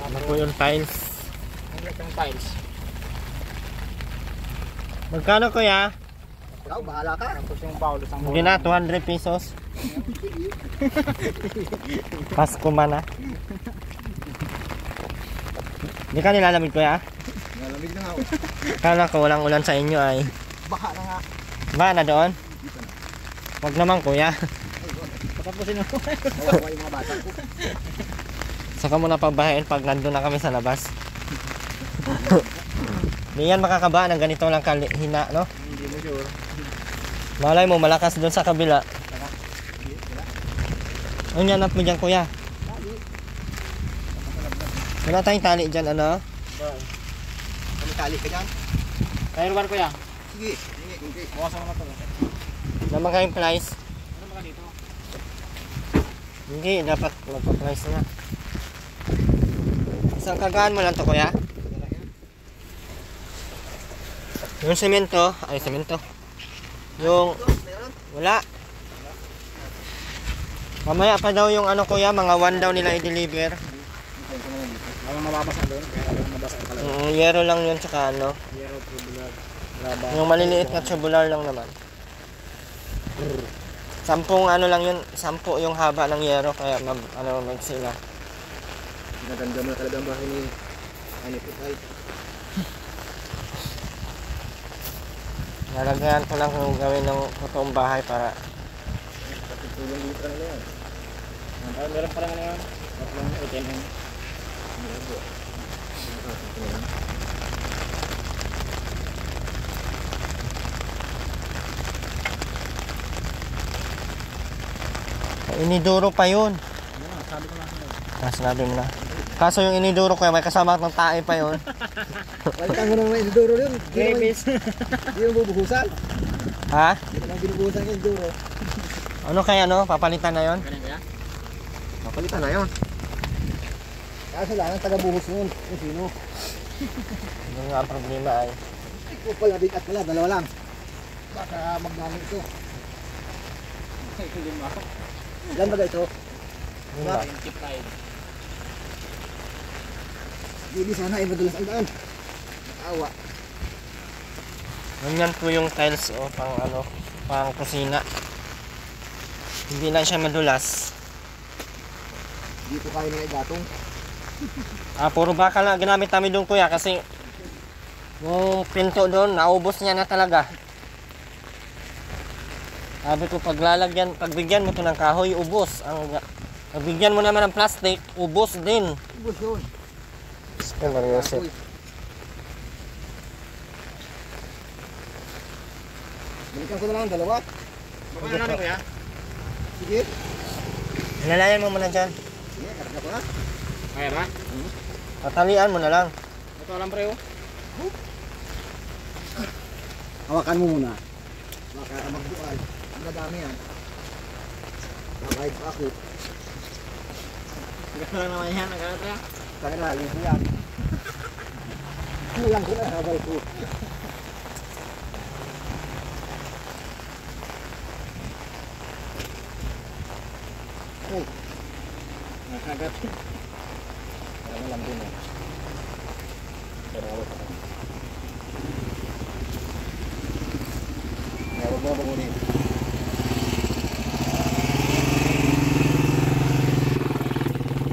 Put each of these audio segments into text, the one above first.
Ano po yung tiles? Ang yung tiles. Magkano kuya? Ikaw, bahala ka. Tapos yung bawlo sang Hindi na, 200 pesos. Pasko man ah. Hindi ka nilalamig kuya? Nalamig na nga ako. Kala ko walang ulan sa inyo ay. Baha na nga. Ba na doon? Wag naman kuya. patapusin mo. Kawawa yung mga bata ko. Saka mo na pabahain pag nandun na kami sa labas. Hindi yan makakaba ng ganito lang hina, no? Hindi mo sure. Malay mo, malakas doon sa kabila. Ano yan mo dyan, kuya? Wala tayong tali dyan, ano? Kami tali ka dyan? Kaya ruban ko yan. Sige. Sige. Bawasan mo na to. Naman kayong plies? Ano ba ka dito? Hindi, dapat magpa-plies na. Isang kagaan mo lang to, kuya? Yung semento, ay semento. Yung, wala. Mamaya pa daw yung ano kuya, mga 1 daw nila i-deliver. Walang mababasa doon. Kaya walang mabasa ka lang. Yero lang yun, tsaka ano. Yero, tubular, laba. Yung maliliit na tubular lang naman. 10 ano lang yun, 10 yung haba ng yero, kaya magsila. Naganda mo na talaga ang bahay ni Aniputay. Nalagyan ko lang kung gawin ng totoong bahay para Tulong dito na yan. Meron pa lang ano yan. Meron ATM. iniduro pa yun. Sabi ko lang. Sinabi mo na. Kaso yung iniduro ko may kasama ng tae pa yun. Balikan mo naman yung Enduro yun. Babies. Hindi yung bubuhusan. Ha? Hindi naman binubuhusan yung Enduro. Ano kaya no? Papalitan na yun? Ganyan kaya? Mapalitan na yun. Kaso lang ang taga-buhos nun. Yung sino? Yung nga ang problema ay. Ikaw pala, big at pala. Dalawa lang. Baka magdamit ito. Ilan ba ito? Yun ba? Tip tayo. Hindi sana ay madulas ang daan. Nakawa. Ganyan po yung tiles o pang kusina. Hindi lang siya madulas. Dito kayo na igatong. Puro bakal na ginamit namin doon kuya kasi yung pinto doon, naubos niya na talaga. Sabi ko pagbigyan mo to ng kahoy, ubos. Pagbigyan mo naman ng plastic, ubos din. Ubus yun. Seryoso. Balikan ko na lang ang dalawa. Baka namin kuya? Sige. Nilalayan mo muna dyan. Sige, karga ko na. Kaya ba? Tatalian mo na lang. Ito lang pre oh. Hawakan mo muna. Baka magdual. Ang madami yan. Kahit pa ako. Gano'n lang naman yan. Nagkalat na. Kaya libo yan. Kulang ko na habal ko. Oh, Nakagat. alam mo lang din eh. Pero ako pa. Huwag mo bangunin.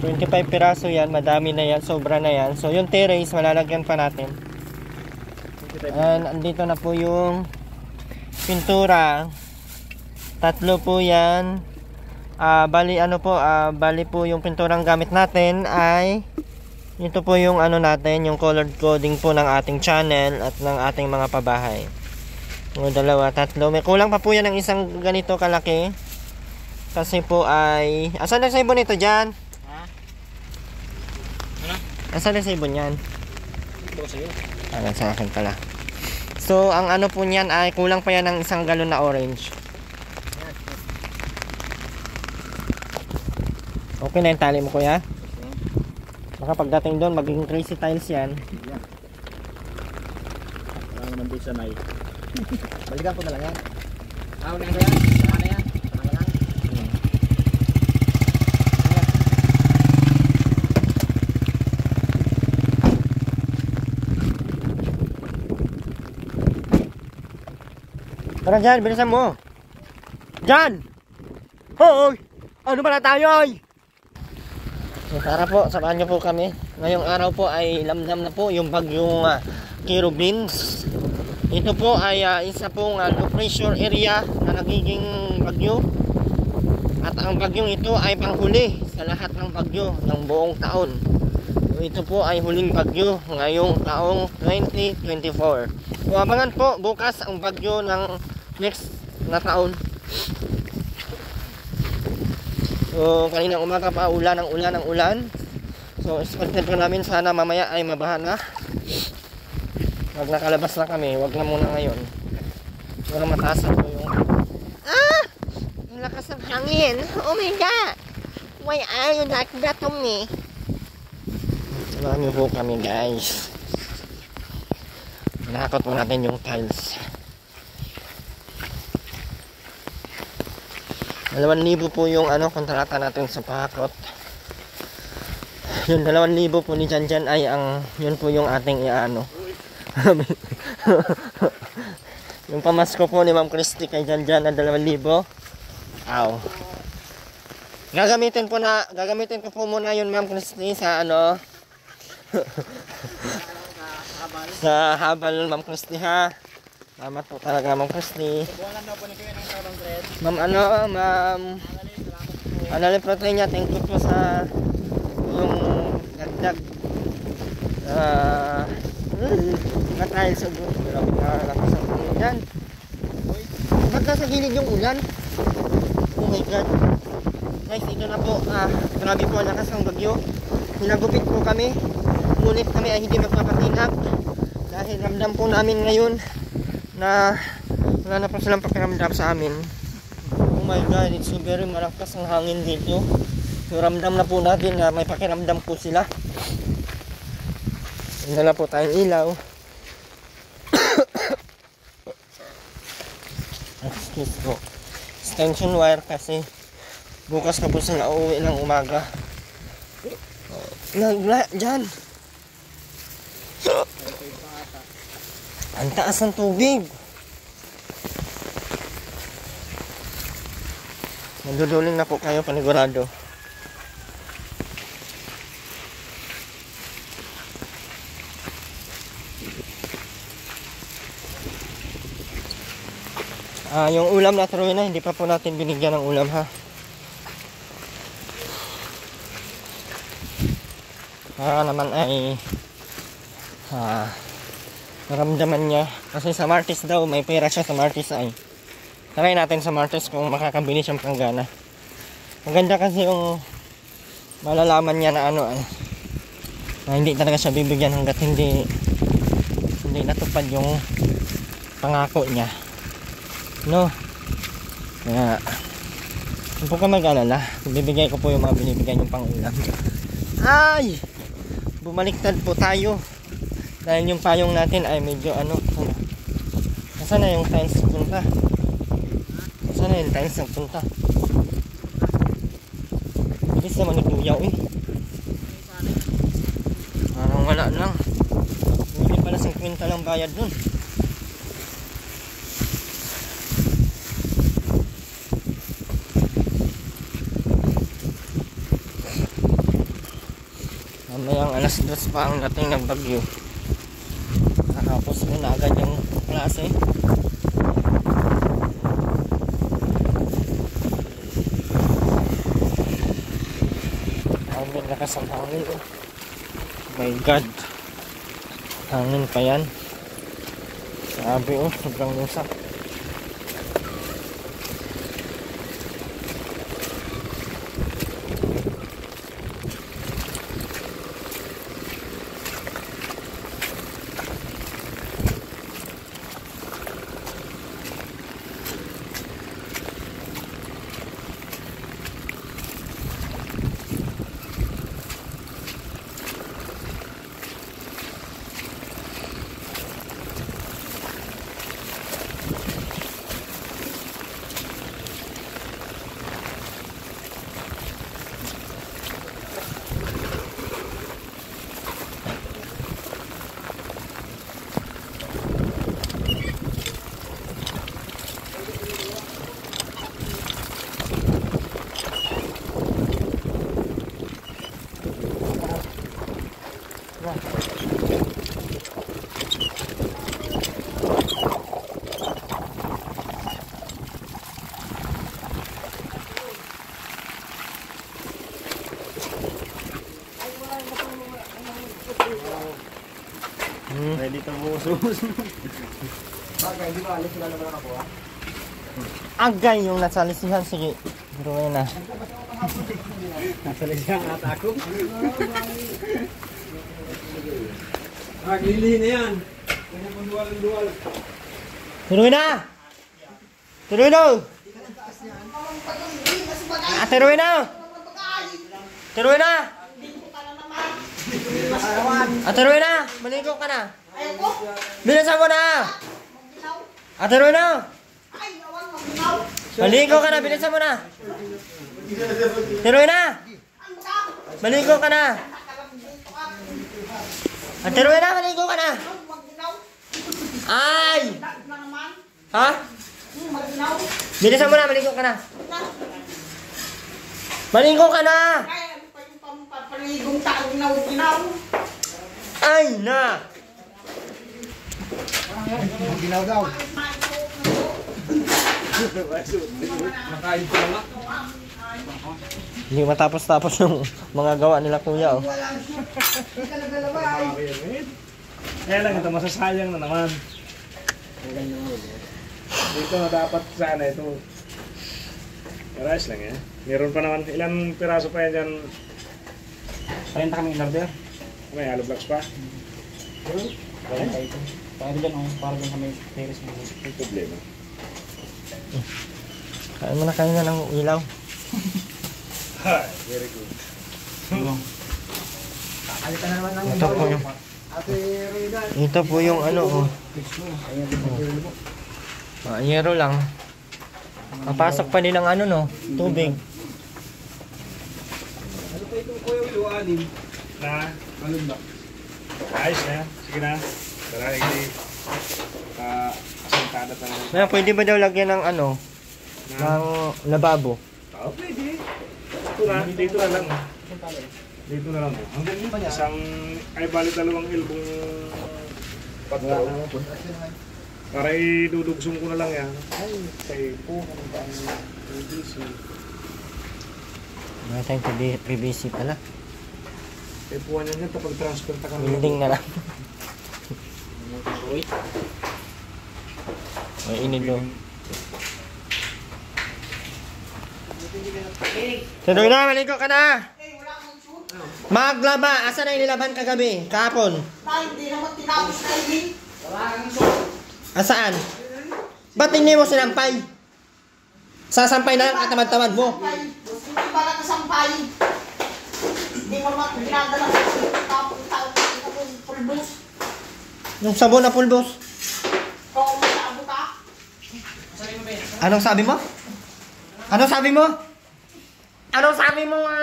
$25 piraso yan, madami na yan, sobra na yan. So yung terrace, malalagyan pa natin. And andito na po yung pintura. 3 po yan. Bali po yung pinturang gamit natin ay ito po yung natin, yung colored coding po ng ating channel at ng ating mga pabahay. Yung 2, 3. May kulang pa po yan ng isang ganito kalaki. Kasi po ay asan na sa ibon ito dyan? Ha? Ano? Asan na sa ibon yan? Ito ko sa'yo. Sa akin pala. So ang po niyan ay kulang pa yan ng 1 galon na orange. Okay na yung tali mo kuya? Baka pagdating doon magiging crazy tiles yan. Parang naman din sanay. Balikan ko na lang yan. Ako na yan. Saka na yan. Saka na lang. Tara Jan, bilisan mo. Jan! Hoy! Ano ba na tayo ay? So, tara po, samahan niyo po kami. Ngayong araw po ay lamdam na po yung bagyong Kirubins. Ito po ay isa pong low pressure area na nagiging bagyo. At ang bagyong ito ay panghuli sa lahat ng bagyo ng buong taon. So, ito po ay huling bagyo ngayong taong 2024. So, abangan po bukas ang bagyo ng next na taon. So, kanina umaga pa ulan. So, expected ko namin sana mamaya ay mabaha na. Wag nakalabas na kami, wag na muna ngayon. Para mataas po yung... Ang lakas ng hangin. Oh my God! Why are you like that to me? Samahan niyo po kami guys. Nakakot po natin yung tiles. 2,000 po yung kontrata natin sa pahakot. Yung 2,000 po ni Janjan ay yun po yung ating yung pamasko po ni Ma'am Christy kay Janjan na 2,000. Aw. Gagamitin ko po muna yun Ma'am Christy sa sa habal Ma'am Christy ha. Salamat po talaga Ma'am Christy. Buwalan daw po ni Kuya ng 700. Ma'am Analin protein niya. Thank you po sa yung dagdag na-tile sa buwan. Grabe na lakas ang ulan dyan. Ba't nasa gilid yung ulan? Oh my God. Guys, ito na po. Grabe po ang lakas ng bagyo. Hinagupit po kami. Ngunit kami ay hindi magpapatinap. Dahil ramdam po namin ngayon na wala na po silang pakiramdam sa amin. Oh my God, it's so very malakas ang hangin dito. So ramdam na po natin na may pakiramdam po sila. Dala po tayong ilaw. Excuse po. Extension wire kasi bukas na po sila uuwi ng umaga. Dyan! Ang taas ng tubig. Maduduling na po kayo panigurado. Yung ulam na tuloy na, hindi pa po natin binigyan ng ulam ha. Naman ay naramdaman niya kasi sa Martes daw may pera siya sa Martes ay try natin sa Martes kung makakabili siyang panggana. Maganda kasi yung malalaman niya na na hindi talaga siya bibigyan hanggat hindi natupad yung pangako niya, no? Kaya hindi po ka mag-alala, bibigay ko po yung mga binibigyan yung pangulam. Ay! Bumaliktad po tayo dahil yung payong natin ay medyo nasaan na yung tiles punta? Nasaan na yung tiles punta? Bilis naman nagbuyaw parang wala lang. Hindi pala 50 lang bayad dun. Mamayang 2:00 pa ang dating ng bagyo. Tapos na agad yung klase. Ang lakas ang hangin. Oh my God. Hangin pa yan. Sabi sobrang lusak. Ready to busos. Bagay, di ba alis sila naman ako ha? Agay yung nasa lisihan. Sige. Biruin na. Nasa lisang ata ako. Maglili na yan. Duwal. Biruin na! Tuloy na! Tuloy na! Tuloy na! Tuloy na! Maligo ka na! Bilisan mo na! Tuloy na! Maligo ka na! Bilisan mo na! Tuloy na! Maligo ka na! Tuloy na! Maligo ka na! Ay! Ha? Bilisan mo na! Maligo ka na! Maligo ka na! Ay na! Ginaw daw. Nakain ko lang. Hindi matapos-tapos yung mga gawa nila kuya oh. Kaya lang ito, masasayang na naman. Dito na dapat sana ito. Ayos lang eh. Meron pa naman, ilang piraso pa yan dyan. 30 kaming in-order. May hollow blocks pa. Para dyan oh, para dyan kami peris mo. Yung problema. Kain mo na kain na ng ilaw. Very good. Kakalitan na naman ng Ito po yung, Ate Rina. ito po yung ano oh. Yero lang. Papasok pa nilang ano no, tubig. Ano pa itong kuya Lualim? Na, Alun ba? ayos na yan. Sige na. Tara, hindi. Asangkada pa naman. Kaya pwede ba daw lagyan ng ano, ng lababo? Oo, pwede. Dito na lang. Dito na lang. Hanggang dito. Isang, ay bali dalawang ilbong patlaw. Para idudugsong ko na lang yan. Ay, kay po. Ano ba ang PVC? May tayong PVC pala. Kay po yan yan. Tapag transfer ta kami. Building na lang. May inilo. Tuloy na, maligo ka na! Maglaba! Asa na inilaban kagabi? Kahapon? Hindi naman tinapos na yun. Asaan? Ba't hindi mo sinampay? Sasampay na lang katamad-tamad mo. Hindi ba nakasampay? Hindi mo naman ginadala sa tapos pulbos. Yung sabon na pulbos. Kung masaabot ka. Anong sabi mo? Anong sabi mo? Anong sabi mo nga?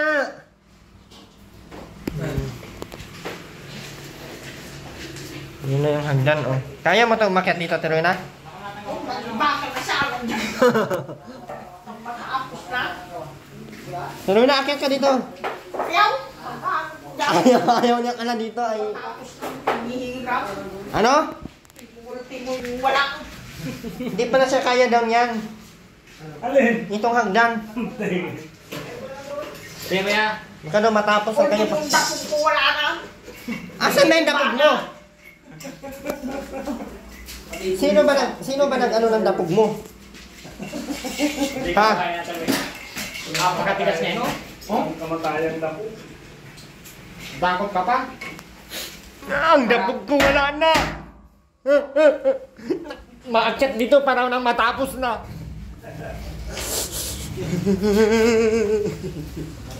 Yun na yung hagdan, oh. Kaya mo ito umakyat dito, Teroy na? Bakit na siya alam dyan? Matapos na. Teroy na, akyat ka dito. Ayaw. Ayaw niya ka na dito, ay. Tapos na hihirap. Ano? Ultimo wala. Hindi pa na siya kaya daw niyan. Alin? Itong hagdan. Kaya kaya? Ikaw daw matapos ang kanya. Ultimo dapog ko wala na. Asan na yung dapog mo? Sino ba nag-ano ng dapog mo? Ha? Napakatigas niya, no? Oh? Kamatayan na po. Bakot ka pa? Ang dapog ko wala na. Maakyat dito para nang matapos na.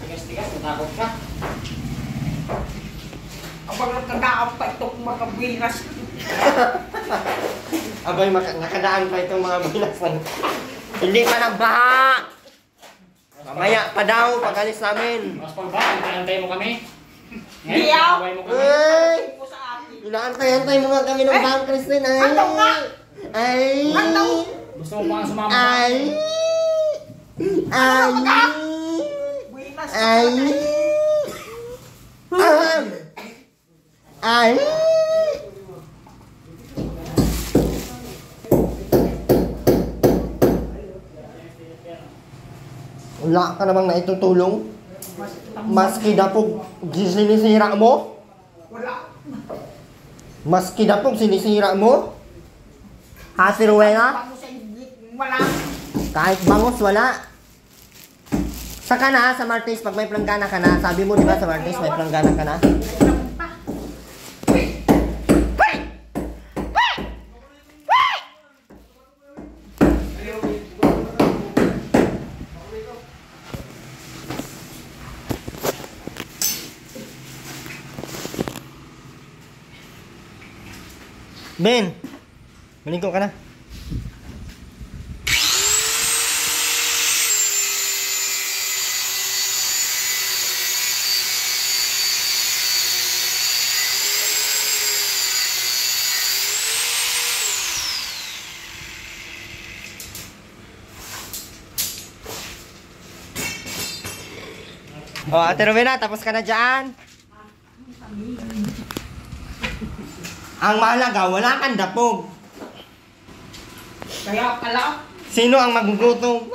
Tigas-tigas, natakot ka. Ang mga nagkadaan pa itong mga biras. Abay, nakadaan pa itong mga bilasan. Hindi pa nagbaha. Mamaya pa daw, pag-alis namin. Mas pa ba? Antay mo kami? Hindi ah. Away mo kami? Ay! Ito sa akin. Inaantay-antay mo nga kami ng bahang Kristin. Ay! Ano nga? Ay! Ano? Gusto mo pa sumama? Ay! Ay! Biras. Ay! Aham! Ay! Wala ka namang naitutulong? Maski dapog sinisira mo? Wala. Maski dapog sinisira mo? Ha, si Rowena? Bangus ay wala. Kahit bangus, wala. Saka na, sa Martes, pag may planggana ka na, sabi mo, di ba, sa Martes, may planggana ka na? Ben, maligo ka na. Oh, Ate Rowena, tapos ka na dyan. Ang mahalaga, wala kang dapog. Kaya pala. Sino ang magugutom?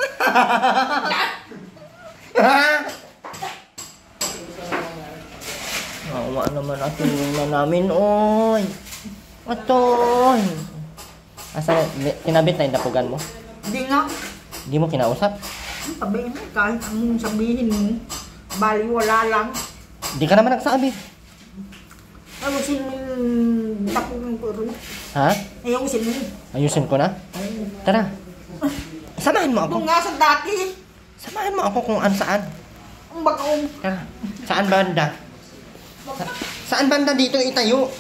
Awa naman Ate Rowena namin, oy. Atoy. Asa, kinabit na yung dapugan mo? Hindi nga. Hindi mo kinausap? Sabihin mo, kahit anong sabihin mo, bali wala lang. Hindi ka naman nagsabi. Ayusin mo yung tapunan ko rin. Ha? Ayusin mo. Ayusin ko na? Tara. Samahan mo ako. Doon nga sa dati. Samahan mo ako kung saan. Ang bakaong. Tara. Saan banda? Saan banda dito itayo?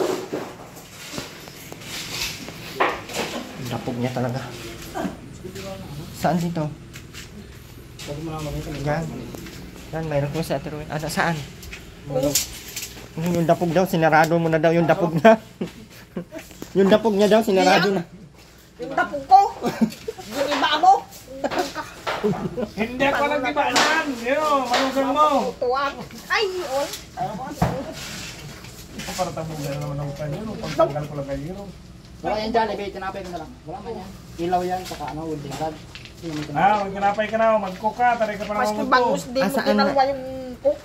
Dapog niya talaga. Saan dito? Yan. Yan, mayroon ko sa Ate Rowena. Saan? Yung dapog daw, sinarado mo na daw yung dapog niya. Yung dapog niya daw, sinarado na. Yung tapong ko. Yung iba mo. Hindi ako nag-ibaanan. Yun, malusan mo. Tuwag. Ay, oy. Para tabugan naman ang kanyo. Pagtanggal ko lang kayo. Wala yan dyan, ibig tinapay ko na lang. Wala man yan. Ilaw yan, saka welding rod. Mag kinapay ka na, mag-cook ka, taray ka pa Mas naman bangus mag-cook. din mo Saan kinalwa yung cook.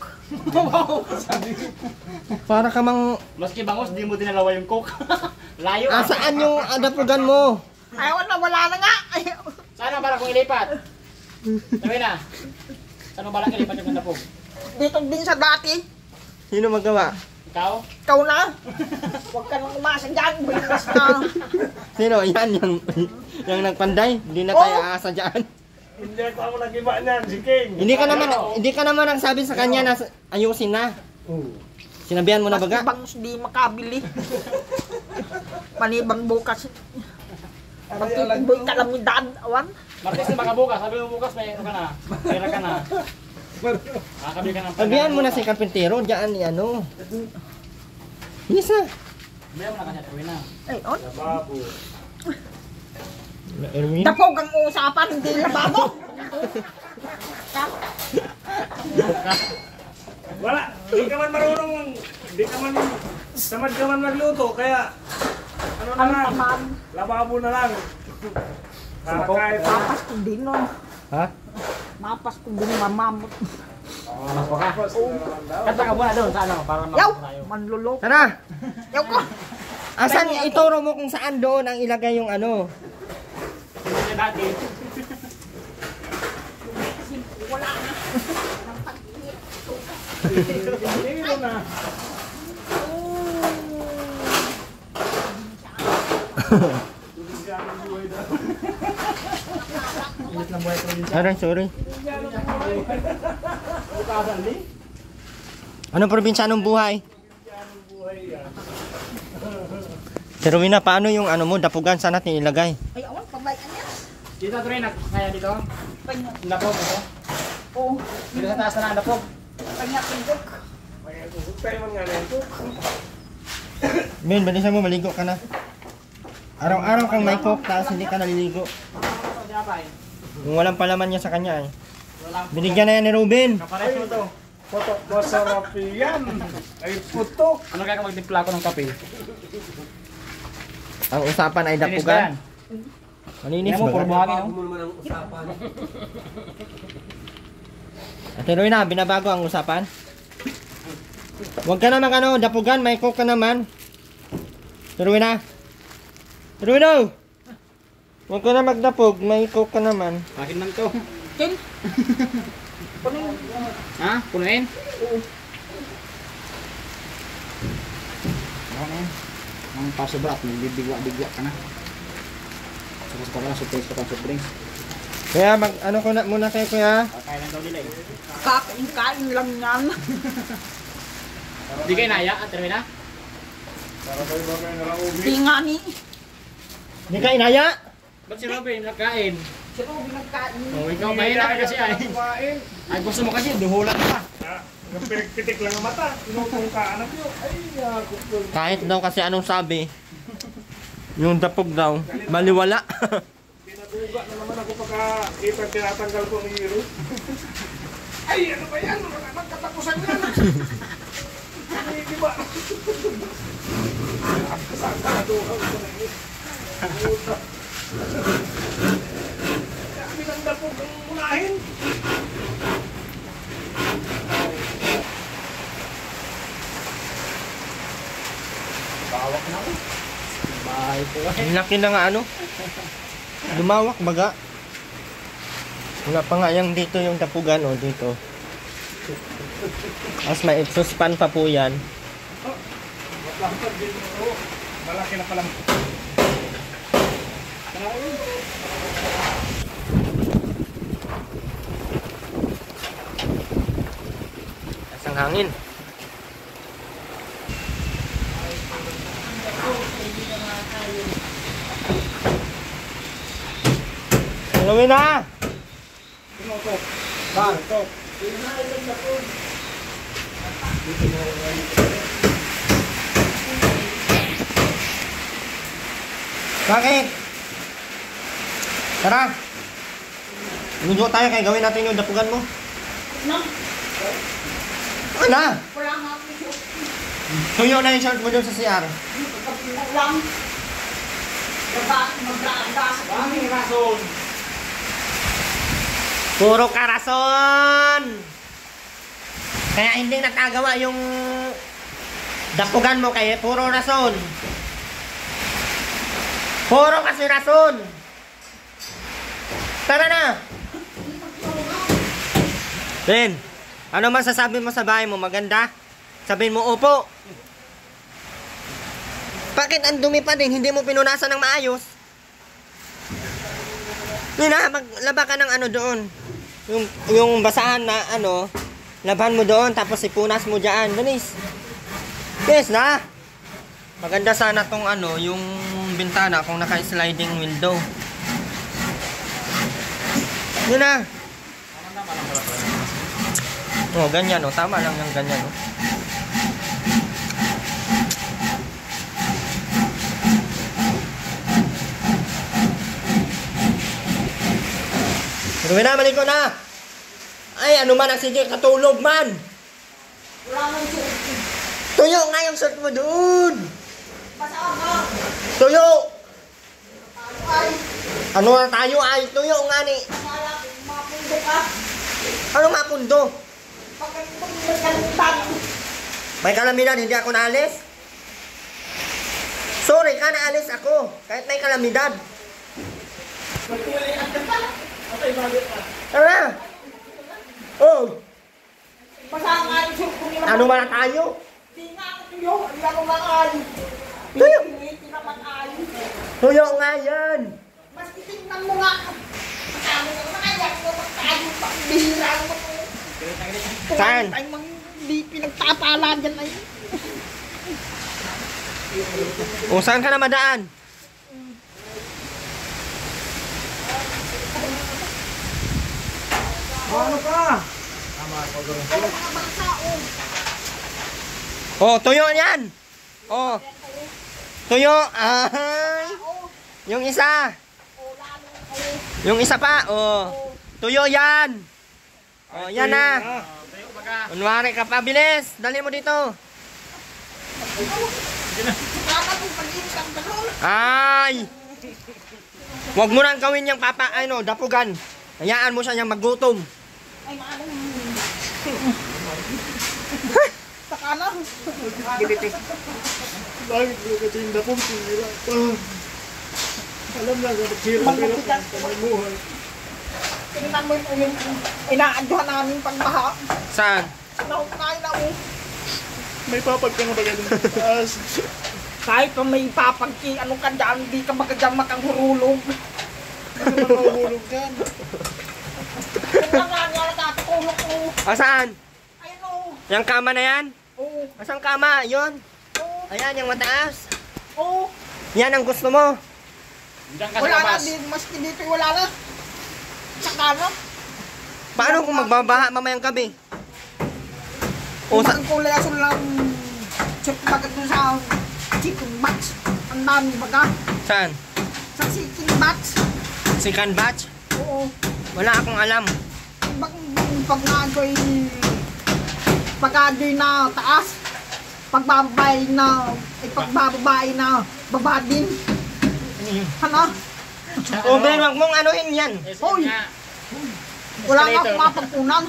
Para ka mang... Maski bangus, di mo dinalawa yung coke. Layo. Saan yung dapogan mo? Ayaw na, wala na nga. Ay, Saan ang balak kong ilipat? Sabi na. Saan ang balak ilipat yung napog? dito din sa dati. Sino magawa? Ikaw? Ikaw na. Huwag ka nang umasa dyan. Bilas na. Sino? Yan, yung nagpanday. Hindi na tayo aasa dyan. Hindi ako nag-iba niyan, si King. Hindi ka naman nagsabi sa kanya na ayusin na. Sinabihan mo na Mas baga? bangus di makabili. Panibang bukas. Pagtitiboy kalamidad. Awan. Martes na baka bukas. Sabi mo bukas, may ano ka na. Pera ka na. Kakabili ka ng Sabihan mo na si Carpintero. Diyan, ano. Yes na. Sabihan mo na kanya, tuwi na. Ay, on. Babo. Erwin? Tapog ang usapan, hindi lababo. Wala, di ka man marunong, di ka man, tamad ka man magluto, kaya, ano na lang, Taman. lababo na lang. Para kahit, Mapas ko din nun. Ha? Mapas ko din mamamot. Kanta ka muna doon sa ano, para Yaw! makapos tayo. Manlulok. Tara! Yaw ko! Asan ituro mo kung saan doon ang ilagay yung ano? Hindi dati. Wala na. hindi mo na. Sorry. Anong probinsyanong buhay? Si Rowena, paano yung ano mo, dapugan, saan natin ilagay? Ay, awan, pabayaan niya. Dito, tuloy na. Kaya dito. Panya. Napog ito. Oo. Dito sa taas na lang, napog. Panya, pindok. Tayo man nga na ito. Ben, balisan mo, maligo ka na. Araw-araw kang may coke, tapos hindi ka naliligo. Kung walang palaman niya sa kanya eh. Binigyan na yan ni Ruben. Kapares mo to. Putok, masarap yan. Ay, putok. Ano kaya kung magtimpla ko ng kape? Ang usapan ay Finish ba yan? dapugan. Malinis Tingnan mo, puro ba? buhangin oh. Ate Rowena, binabago ang usapan. Huwag ka naman ano, dapugan, may coke ka naman. Turuin na. Turuin na. Huwag ka na magdapog. May coke ka naman. Akin lang to. Tin. Punin. Ha? Punuin? Ako na yan. Ang pasobra at magbibigwa-bigwa ka na. Saka ka na, surprise ka pang soft drinks. Kaya ano ko na muna kayo kuya. Kaya lang daw nila eh. Kakain lang yan. Hindi kayo naya at termina? Para kayo ba kayo nalang ubi? Di nga ni. Hindi ka inaya? Ba't si Robin nagkain? Si Ruby nagkain. Oh, ikaw mahina ka kasi ay. Kumain. Ay gusto mo kasi, duhulan ka. Yung pitik lang ang mata. Tinutong ka anak nyo. Ay, kukul. Kahit daw kasi anong sabi. Yung dapog daw. Baliwala. Pinaguga na naman ako pagka tinatanggal ko ng hero. Ay, ano ba yan? Magkatapusan yan. Ay, di ba? Saan ka natuhaw ko na yun? Puta. Kami ng dapog ang unahin. Bawak na ako. Bahay po eh. Ang laki na nga ano. Lumawak baga. Wala pa nga yung dito yung tapugan o dito. As may suspan pa po yan. Matlangkad din mo. Malaki na palang. Asang hangin. Haluin na! Tinutok. Saan? Tinutok. Bakit? Tara! Ludo tayo kaya gawin natin yung dapugan mo. No, Ano? wala nga ako siya. Tuyo na yung shirt mo doon sa CR. Pagkapilang lang. Magdaan-das. Daming rason. Puro karason! Kaya hindi nakagawa yung dapugan mo kaya puro rason. Puro kasi rason! Tara na! Ren, ano masasabi mo sa bahay mo? Maganda? Sabihin mo, opo. Bakit ang dumi pa din? Hindi mo pinunasan ng maayos? Nina, maglaba ka ng ano doon. Yung basahan na ano, laban mo doon, tapos ipunas mo dyan. Danis. Yes na. Maganda sana tong ano, yung bintana kung naka-sliding window. Yun na. Oh, ganyan oh. Tama lang yung ganyan oh. Ruben na, balik ko na. Ay, ano man ang sige, katulog man. Wala nang suot. Tuyo nga yung shirt mo doon. Basaan ka. Tuyo. Ay, Ano na tayo ay, tuyo nga ni. mapundo ka. Ano mapundo? Pagkatong nagkalitan. May kalamidad, hindi ako naalis. Sorry ka, naalis ako. Kahit may kalamidad. Tara. Oh, Basaan nga yung suot ko nila. ano man na tayo? Di nga ako tuyo. Di ako maay. Tuyo. Hindi naman ay. Tuyo nga yan. Mas titignan mo nga. Kasama ka naman ay ako magtayo pa. Bihira mo ko. Saan? Ay, hindi pinagtapalan dyan ay. O saan ka na madaan? Ano ka? Ay, mga bagsao. Oh, tuyo yan. Oh. Tuyo. Ay. Yung isa. Yung isa pa. Oh. Tuyo yan. Oh, yan na. Kunwari ka pa, bilis. Dali mo dito. Sana kung pag-ibig ang balon. Ay. Huwag mo nang gawin yung papa, ano, dapugan. Hayaan mo siya niyang maggutom. Ay, maano. Saka sana. Bakit mo kasi yung dapong sinira pa? Alam na, hirap ang buhay. Tingnan mo yung inaadyohan namin pagbaha. Saan? Naukay na mo. May papag ka na ba ganun sa taas? Kahit pa may papagki, ano ka dyan, di ka baka dyan makahurulog. Ano ba mahulog dyan? Tingnan nga niya, natutulog mo. Saan? Ayun o. Yung kama na yan? Oo. Asang kama? Yun. Oo. Ayan, yung mataas. Oo. Yan ang gusto mo. Wala na, maski dito wala na. Saka na. Paano kung magbabaha mamayang gabi? O sa... Ang kulay aso lang. Check bagat doon sa chicken box. Ang dami baga. Saan? Sa chicken box. Second batch? Oo. Wala akong alam. Pag na-adoy na taas, pagbabay na, pagbabay na, baba din. Ano? O Ben, wag mong anuhin yan. Hoy! Wala nga akong mapagpunan.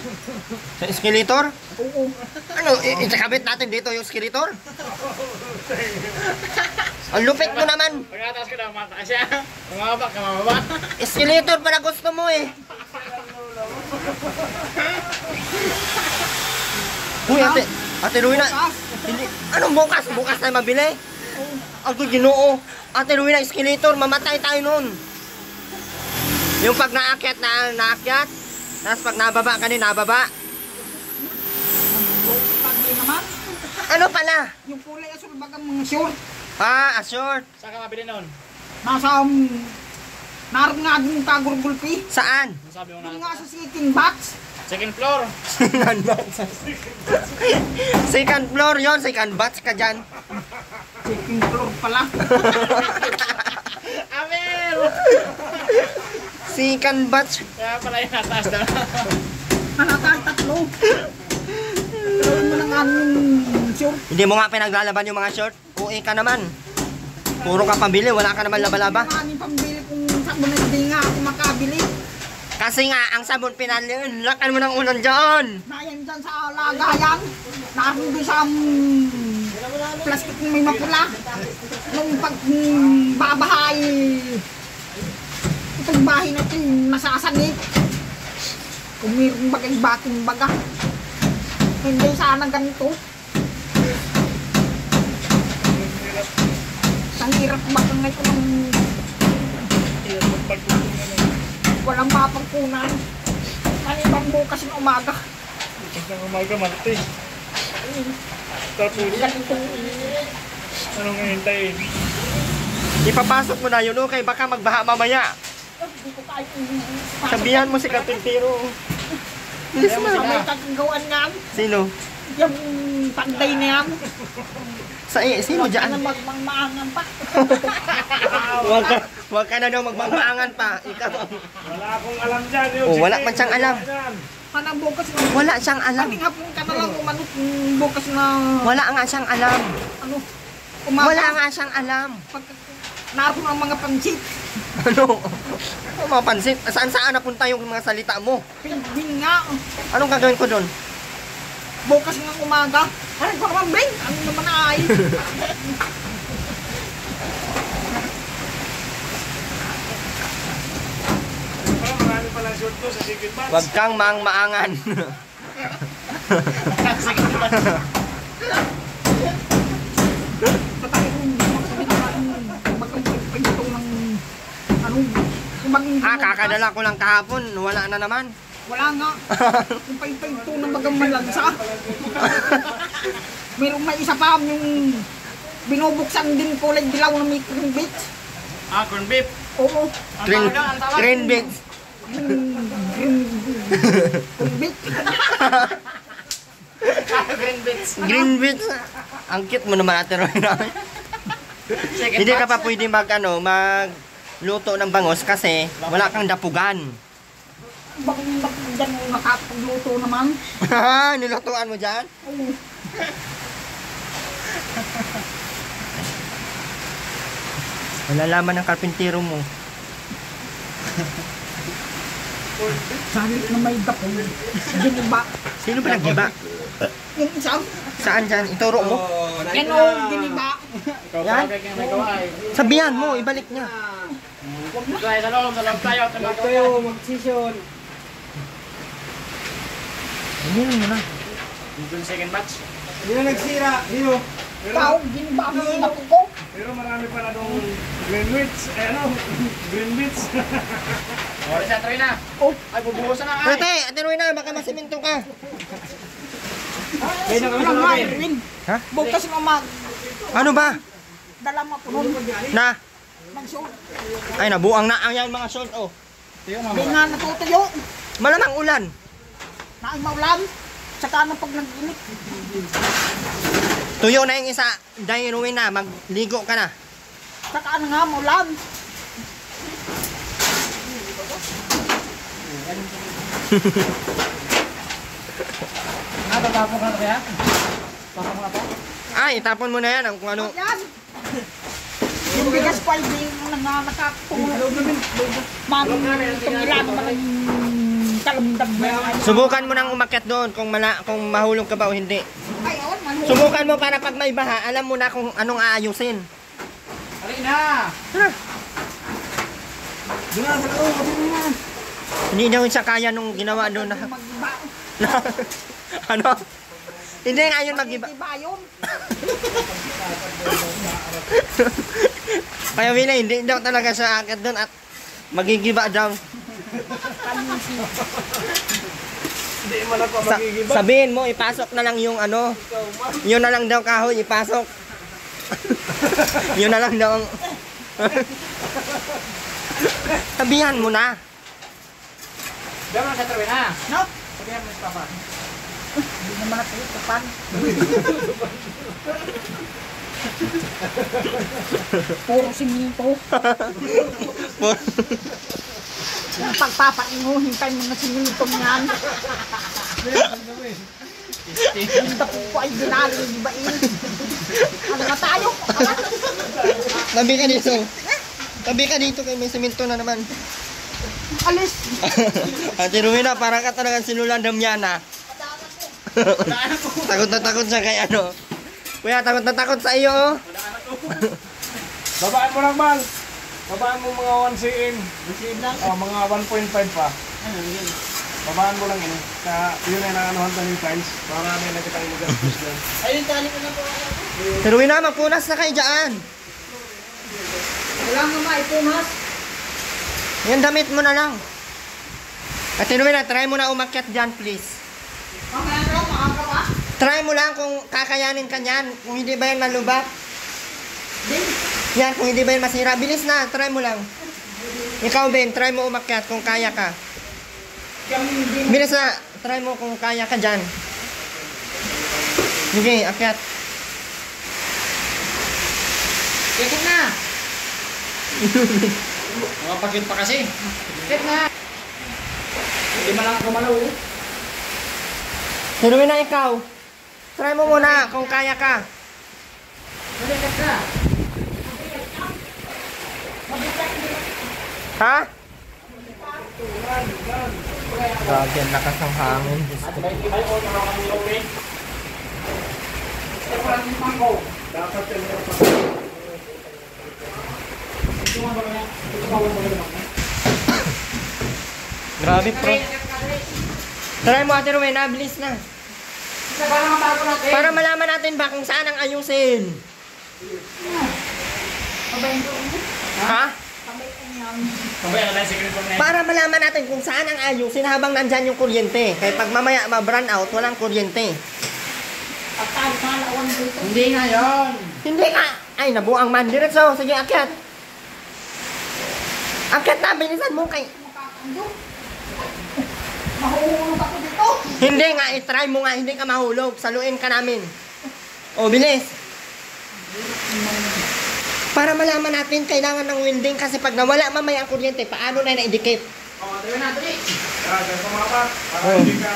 Sa escalator? Oo. Ano, itakabit natin dito yung escalator? Ang lupit mo naman. Pagkataas ka na, mataas siya. Kumababa ka, mababa. Escalator pala gusto mo eh. Uy, ate Ruina. Hindi, anong bukas? Bukas tayo mabili? Ako ginoo. Ate Ruina, escalator, mamatay tayo nun. Yung pag naakyat na naakyat, tapos pag nababa ka din, nababa. Pagdi naman. Ano pala? Yung kulay aso bagang mga short. Short. Saan ka mabili noon? Nasa naroon nga din tagurgulpi. Saan? Ano sabi mo Yung na? nga sa chicken box. Second floor. Second floor yon, second batch ka dyan. Chicken floor pala. Amel! Second batch. Kaya pala yung nataas na. Halakan tatlo. Gawin mo na nga yung short. Hindi mo nga pinaglalaban yung mga short. Uwi ka naman. Puro ka pambili, wala ka naman laba-laba. Yung aming pambili kung sabon na hindi nga ako makabili. Kasi nga, ang sabon pinanlin, lakan mo ng ulan dyan. Nayan dyan sa lagayan. Naroon doon sa plastic na may mapula. Nung pagbabahay, itong bahay na ito nasasanit. Kung mayroong bagay baking baga. Hindi sana ganito. Ang hirap bagang ito ng walang mapagpunan. Manibang bukas ng umaga. Isang umaga, Marte. Tapos, Ganito. anong hintayin? Ipapasok mo na yun, okay? Baka magbaha mamaya. Hindi ko kahit Sabihan mo si Kapintero. Bilis May na. kagawaan nga. Sino? Yung panday na yan. Sino dyan? Ano magmangmaangan pa. Huwag ka na daw magmangmaangan pa. Ikaw. Wala akong alam dyan. Oh, wala man siyang alam. Anong bukas na. Wala siyang alam. Kaming hapon ka na lang umanok bukas na Wala nga siyang alam. ano. Umaga. Wala nga siyang alam. Pag naroon ang mga pansit. Ano? Ano mga pansit? Saan napunta yung mga salita mo? Pinding nga. Anong gagawin ko doon? Bukas ng umaga. Ay, ko naman, Bing. Ano naman ay? Marami palang short ko sa chicken box. Huwag kang maangan. Patay kong magkapagpagpagpag ng ano. Kakadala ko lang kahapon. Wala na naman. Wala nga. Yung paypay ito na bagang malansa. Mayroong may isa pa yung binubuksan din kulay dilaw na may cream bits. Corn beef. Oo. Green beans. Cream bits. Green beans. Green beans. Ang cute mo naman, Ate Rowena. Hindi ka pa pwede magluto ng bangos kasi wala kang dapugan. Bakit dyan nakapagluto naman? Nilutuan mo dyan? Oo. Malalaman ng karpintero mo. Salit na may dapol. Giniba. Sino ba naghiba? Yung isa, Saan dyan? Ituro mo? Yan o, giniba. Ikaw Yan. pa kaya may kaway. Sabihan mo, ibalik niya. Tayo sa loob tayo. mag-session. Ano mo na? Dito yung second batch. Hindi na nagsira. Dino. Tao, giniba mo yung naku ko. Pero marami pa na nung Greenwich. Greenwich. Oras na, try na. Oh, Ay, bubuhusan na ay. Ate, Ate Rowena, baka masiminto ka. walang nga, Erwin. Ha? Bukas mo mag, Ano ba? dala mo po nun. Na? Magsuot. Ay, nabuang na ang yan mga short, oh. Di nga natutuyo. Malamang ulan. Na ay maulan. Saka na pag nag-init. Tuyo na yung isa. Dahil Rowena, magligo ka na. Saka na nga maulan. Tatapon ka na kaya? Ay, itapon mo na yan ang kung ano. Yan. Yung bigas pa hindi nakakatulog. Tumila naman ang kalamdag mo. Subukan mo nang umakyat doon kung mahulog ka ba o hindi. Ay, awan, manhulog. Subukan mo para pag may baha, alam mo na kung anong aayusin. Halika na! Hindi daw siya kaya nung ginawa doon na, Mag-iba. ano? Hindi nga yun mag-iba. Mag-iba yun. Kaya Wina, hindi daw talaga siya akit doon at magigiba daw. Hindi man ako magigiba. Sabihin mo, ipasok na lang yung ano. Yun na lang daw kahoy, ipasok. Yun na lang daw ang... Sabihan mo na. Diyan mo na sa trawin ha. No? Sabihan mo sa papa. Hindi naman natin itupan. Puro siminto. Yung pagpapainguhin tayo mga siminto niyan. Yung tapo ko ay dinalibain. Ano na tayo? Tabi ka dito. Tabi ka dito kay may semento na naman. Alis. Ate Rowena, parang ka talagang sinulan Damiana. Takot na takot siya kay ano. Kuya, takot na takot sa iyo, oh. Babaan mo lang, Bal. Babaan mo mga 1 cm. Mga 1.5 pa. Babaan mo lang yun. Yun ay nakanuhan tayo yung tiles. Para may nakita yung mag-gastos dyan. Ayun, tali ko na po. Ate Rowena, magpunas na kayo dyan. Wala nga maipunas. Yan, damit mo na lang. Ate Rowena, try mo na umakyat dyan, please. Mamaya raw, makagawa. Try mo lang kung kakayanin ka niyan. Kung hindi ba yan malubat. Yan, kung hindi ba yan masira. Bilis na, try mo lang. Ikaw, Ben, try mo umakyat kung kaya ka. Bilis na, try mo kung kaya ka dyan. Sige, akyat. Ikit na! Mga pagkit pa kasi. Ikit na! Hindi man lang kumalaw eh. Pero na ikaw. Try mo muna kung kaya ka. Ikit na! Ha? Grabe, ang lakas ng hangin. Dapat yun yung Grabe, pro. Try mo, Ate Rowena, bilis na. Para malaman natin ba kung saan ang ayusin. Ha? Pabaya ka lang secret ko na. Para malaman natin kung saan ang ayusin habang nandyan yung kuryente. Kaya pag mamaya ma-burn out, walang kuryente. Pagtawag na lawan dito. Hindi nga yun. Hindi ka! Ay, nabuang man. Diretso, sige, akyat. Akyat na, bilisan mo kay... Makakando. Mahuhulog ako dito. Hindi nga, i-try mo nga, hindi ka mahulog. Saluin ka namin. O, bilis. Para malaman natin, kailangan ng welding kasi pag nawala mamaya ang kuryente, paano na na-indicate? O, tawin na, tuloy. Dyan sa mga pa. Para hindi ka,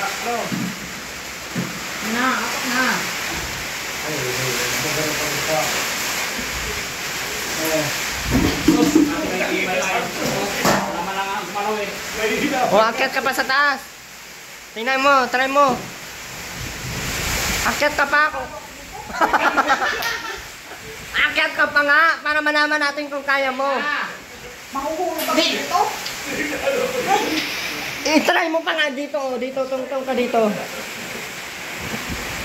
Na, apak na. Tama lang ang kumalaw eh. O, akyat ka pa sa taas. Tingnan mo, try mo. Akyat ka pa ako. ka pa nga para malaman natin kung kaya mo. Mahuhulog ako dito. I-try mo pa nga dito. Dito, tungtong ka dito.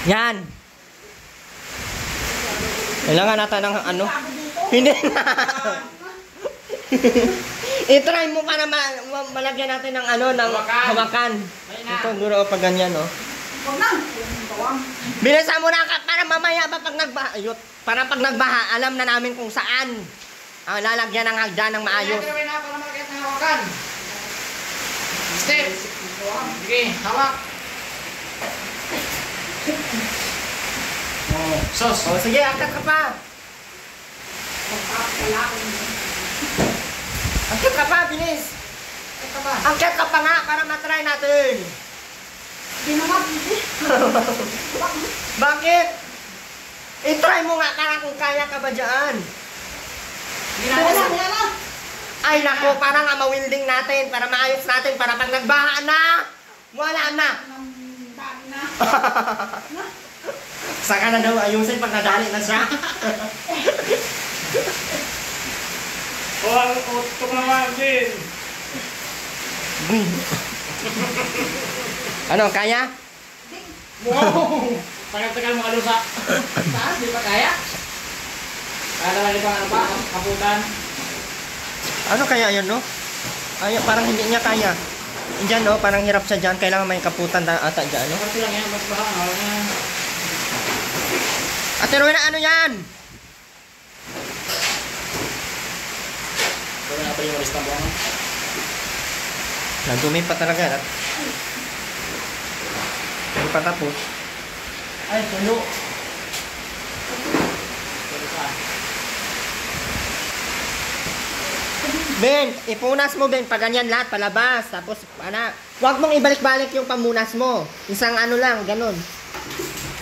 Yan. Kailangan natin ng ano? Hindi na. I-try mo para malagyan natin ng ano, ng hawakan. Ito, guro pag ganyan, oh. Huwag na. Bilisan mo na para mamaya pa pag nagbaha. Ayot, para pag nagbaha, alam na namin kung saan lalagyan ng hagdan ng maayos. Gawin na para malagyan ng hawakan. Step. Sige, hawak. Oh, sos. O sige, angkat ka pa. Angkat ka pa, bilis. Angkat ka pa nga para matry natin. Hindi naman. Bakit? I-try mo nga para kung kaya ka ba dyan. Wala na. Ay nako, para nga ma-wielding natin, para maayos natin, para pag nagbaha na, wala na. Dami na. Saka na daw ayusin pag nadali na siya. O, tumawa din. Ano, kaya? Wow! Tagal-tagal mo kalusa. Taas, di ba kaya? Kaya naman ito ano pa? Kaputan. Ano kaya yun, no? Ay, parang hindi niya kaya. Diyan, no? Parang hirap siya dyan. Kailangan may kaputan ata dyan, no? Kasi lang yan, mas baka nga. Ate Rowena, ano yan? Gawin natin yung lista mo. Nadumi pa talaga. Hindi pa tapos. Ay, tulo. Ben, ipunas mo, Ben. Pag ganyan lahat, palabas. Tapos, huwag mong ibalik-balik yung pamunas mo. Isang ano lang, ganun.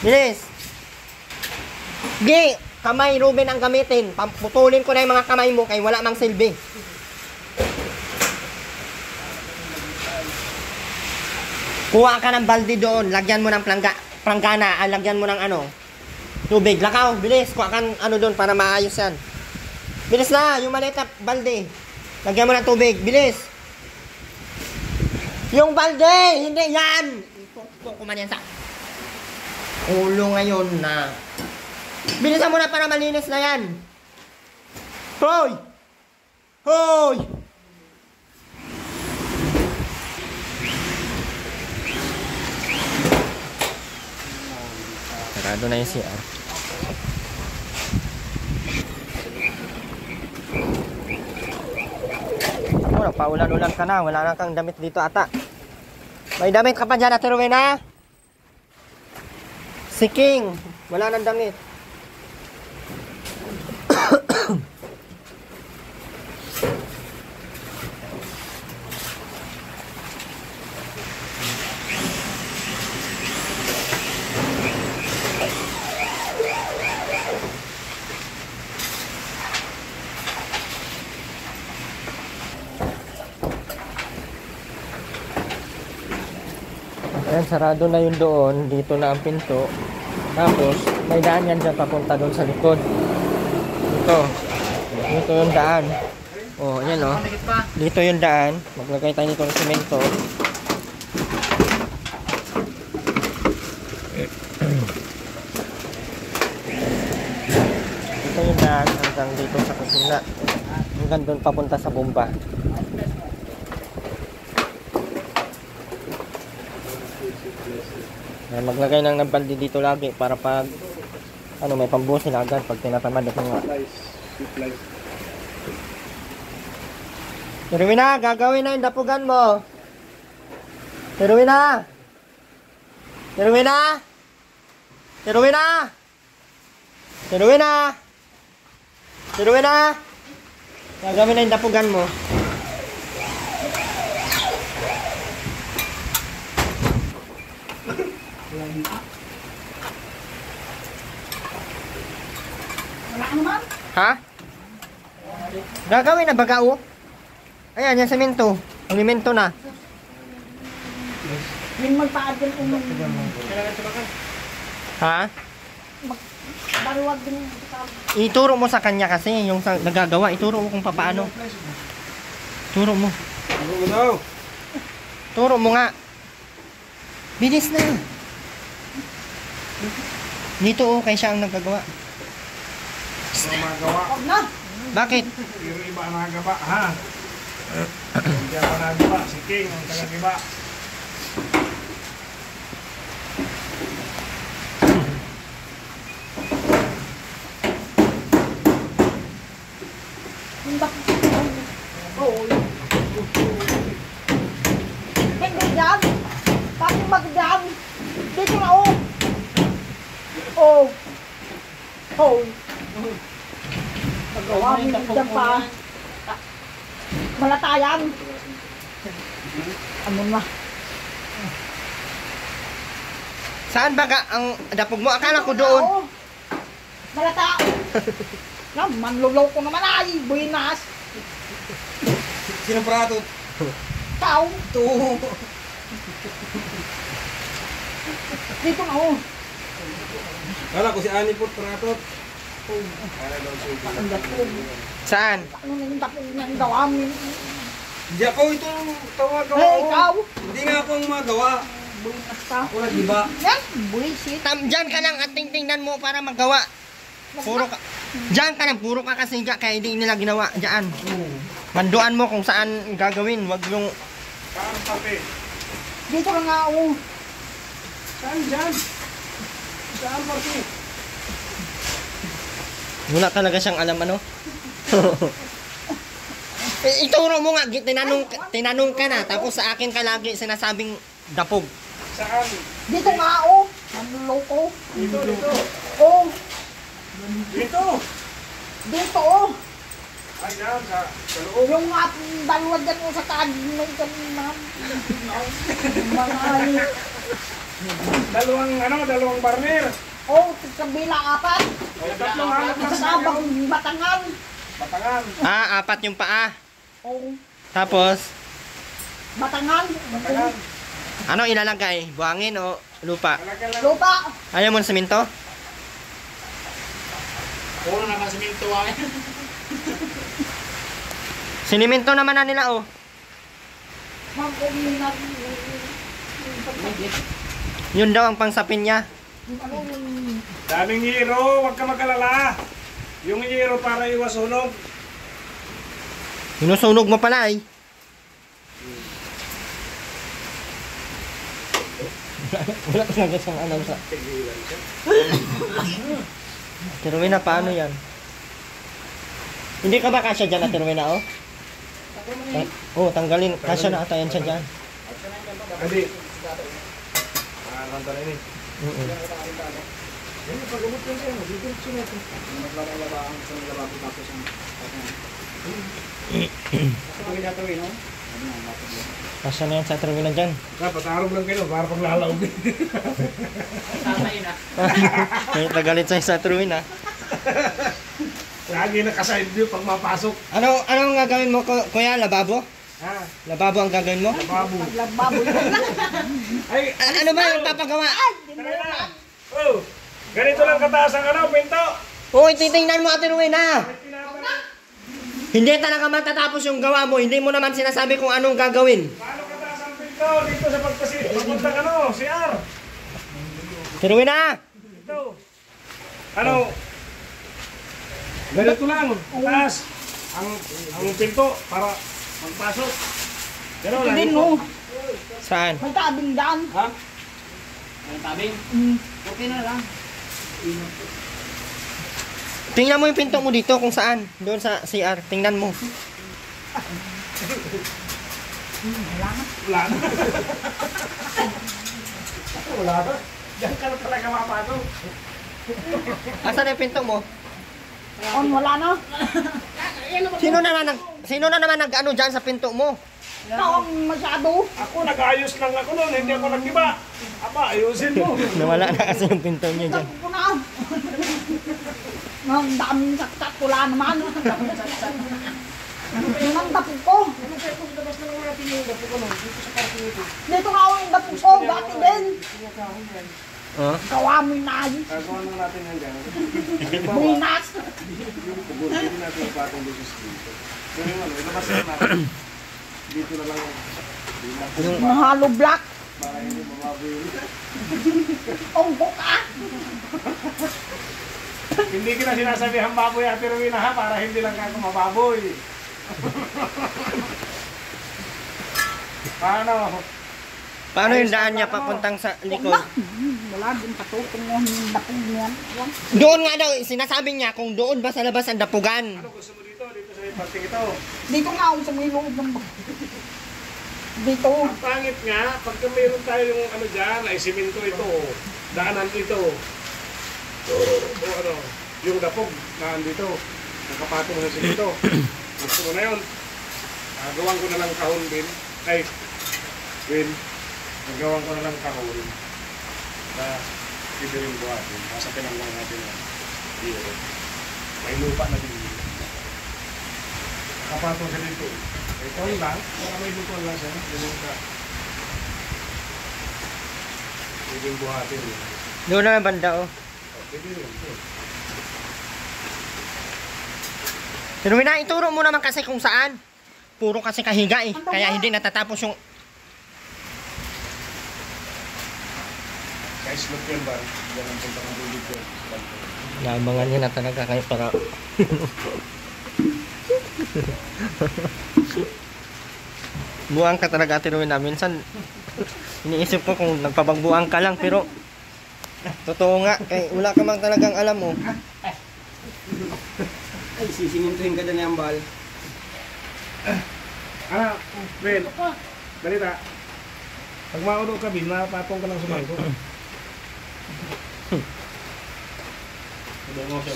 Bilis. Gi, kamay, Ruben, ang gamitin. Putulin ko na yung mga kamay mo kay wala mang silbi. Kuha ka ng balde doon. Lagyan mo ng planggana. Lagyan mo ng ano, tubig. Lakaw, bilis. Kuha ka ng ano doon para maayos yan. Bilis na, yung maliit na balde. Lagyan mo ng tubig. Bilis. Yung balde! Hindi yan! Ipukpok ko man yan sa ulo ngayon na. Bilisan mo na para malinis na yan. Hoy! Hoy! Sarado na yung CR. Paulan-ulan ka na, wala na kang damit dito ata. May damit ka pa dyan, Ate Rowena? Si King, wala nang damit. Ayan, sarado na yun doon. Dito na ang pinto. Tapos, may daan yan dyan papunta doon sa likod. Dito. Dito yung daan. Oh, ayan oh. Dito yung daan. Maglagay tayo dito ng semento. Dito yung daan hanggang dito sa kusina. Hanggang doon papunta sa bomba. Maglagay ng balde dito lagi para pag ano may pambusin agad pag tinatamad ako nga. Rowena, gagawin na yung dapugan mo. Rowena! Rowena! Rowena! Rowena! Rowena! Gagawin na yung dapugan mo. Wala naman. Ha? Gagawin na baga o? Ayan, yung semento. Alimento na. Yung magpaadil kung Ha? Baliwag din. Ituro mo sa kanya kasi yung nagagawa. Ituro mo kung paano. Turo mo. Turo mo nga. Bilis na. Dito oh, kay siya ang nagagawa. Ano magawa? Huwag na. Bakit? Pero iba ang nagaba, ha? Hindi ako nagaba. Si King ang tagagiba. Oo. Hindi dyan. Bakit magdyan? Dito na oh. Oh. Oh. Magawa mo dyan pa. Malatayan. Ano na? Saan ba ang dapog mo? Akala ko doon. Malata. Na, manluloko naman ay. Buinas. Sino prato? Tao. Ito. Dito na oh. Kala ko si Ani po prato. Ang dapog. Saan? Ano na yung dapog niyang gawa mo? Hindi ako ito tawagawa Eh, ko. ikaw. Hindi nga ako ang magawa. Buinas ka. Ako nag-iba. Yan. Buisit. Diyan ka lang at tingnan mo para magawa. Puro ka. Diyan ka lang, puro ka kasi dyan, kaya hindi nila ginawa diyan. Manduan mo kung saan gagawin, wag yung Saan tabi? Dito na nga oh. Saan dyan? Saan pati? wala talaga siyang alam ano. Ituro mo nga, tinanong ka na, tapos sa akin ka lagi sinasabing dapog. Saan? Dito nga oh. Manluloko. Dito, dito. Oh. Dito! Dito oh. Ay, dyan, sa loob. Yung dalawa dyan oh sa kagino dyan. Mga Dalawang barner. oh, sa kabila apat. O, tatlong hanap na sa Kasabang batangan. Batangan. Apat yung paa. Oh, Tapos, batangan. Batangan. ano ilalagay? Buhangin o lupa? Talaga lang. Lupa. Ayaw mo ng semento? Puro naman siminto ay. Sinimento naman na nila oh. Magkuminan. Yun daw ang pangsapin niya. Ano yung Daming hero, huwag ka mag-alala. Yung hero para iwas sunog. Sinusunog mo pala eh. Wala talaga siyang alam sa... Tirwina, paano yan? Hindi ka ba kasya dyan na Tirwina oh? Tanggalin. Kasya na ata yan siya dyan. Hindi. Kanta na ini. Kasya na yan sa Tirwina dyan. Patarog lang kayo para paglalaog. Tatay na. May tagalit sa Tirwina. Lagi nakaside view pag mapasok. Anong gagawin mo, kuya? Lababo? Ha? Lababo ang gagawin mo? Babu. Baboy na. Ay, Ano ba yung papagawa? tara na. Oh, ganito lang kataas ang pinto. Hoy, titingnan mo Ate Rowena. Hindi talaga matatapos yung gawa mo. Hindi mo naman sinasabi kung anong gagawin. Paano kataas ang pinto dito sa papuntang CR? Ate Rowena! Ito. Ano? Ganito lang. Taas ang pinto para magpasok. Ganun lang. Hindi no. Saan? May tabing daan. Ha? Ang tabing. Okay na lang. Tingnan mo yung pinto mo dito kung saan. Doon sa CR. Tingnan mo. Wala na. Wala na. Diyan ka na talaga mapasok. Asan yung pinto mo? On, wala na. Sino na naman nag-ano dyan sa pinto mo? Ikaw ang masyado. Ako nag-ayos lang ako noon, hindi ako nag-iba. Aba, ayusin mo. Nawala na kasi yung pinto niya dyan. Tapos ko na. Ang daming saksak, wala naman. Yung ang dapog ko. Dito nga ako yung dapog ko, bati din. Oh. Gawa mo na yun. Gagawa na natin yan dyan. Halimbawa, Buinas. yung kubur, hindi natin ipatong dito sa dito. Pero yung ano, ilabas na natin. Dito na lang yan. Mahalo black. Para hindi mababoy. Ongko ka. Hindi kita sinasabihan baboy Ate Rowena ha, para hindi lang ako mababoy. Paano? Paano yung daan niya papuntang sa likod? Wala din patutong yung dapog niyan. Ayan. Doon nga daw, sinasabi niya kung doon ba sa labas ang dapugan. Ano gusto mo dito? Dito sa parting ito. Dito nga ako sa may loob ng dito. Ang pangit nga, pagka mayroon tayo yung ano dyan, ay simento ito, daanan ito. O ano, yung dapog na andito, nakapatong na simento. Gusto mo na yun. Gawan ko na lang kahon din. Ay, Win, nagawan ko na lang kahon. Na ibirin ko atin. Masapin lang natin yan. Dito. May lupa na din. Nakapatong siya dito. Ito lang, para may lupa lang siya. Ganun ka. Ibig buhatin. Doon na banda oh. Pwede rin. Pero ituro mo naman kasi kung saan. Puro kasi kahiga eh. Kaya hindi natatapos yung... Kaya slope yan ba? Diyan ang punta ng tubig ko. Labangan niya na talaga kayo para... Buang ka talaga Ate Rowena. Minsan, iniisip ko kung nagpapagbuang ka lang. Pero, totoo nga. Kaya wala ka mang talagang alam mo. Ay, sisimintuhin ka dyan yung bal. Ben, balita. Pag maulo ka, Bin, mapatong ka lang sumangko. Sabi mo siya.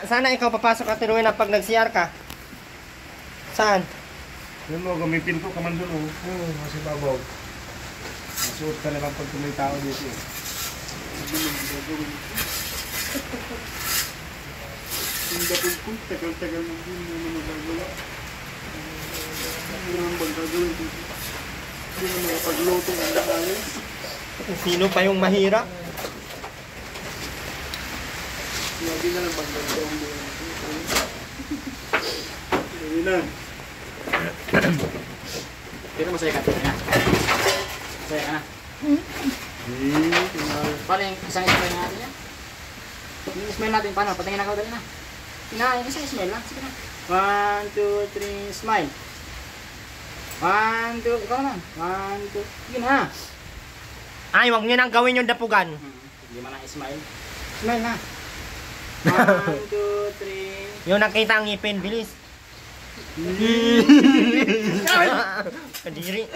Sana ikaw papasok Ate Rowena pag nag-CR ka. Saan? Yun mo, may pinto ka man doon. Kasi babaw. Masuot ka na lang pag may tao dito. Hindi ko tagal-tagal mo din na magagawa. Hindi naman magagawin dito. Hindi naman makapagluto ng nakalin. Sino pa yung mahirap? Hindi na lang magagawin mo. Hindi na. Pero masaya ka. Masaya ka na. Paano yung isang smell natin yan? Yung smell natin, paano? Patingin ako dali na. Yung isang smell lang. Sige na. 1, 2, 3, smile. 1, 2, ikaw naman. 1, 2, sige na. Ay, wag niyo nang gawin yung dapugan. Hindi man na smile. Smile na. 1, 2, 3. Yung nakita ang ngipin, bilis. Kadiri.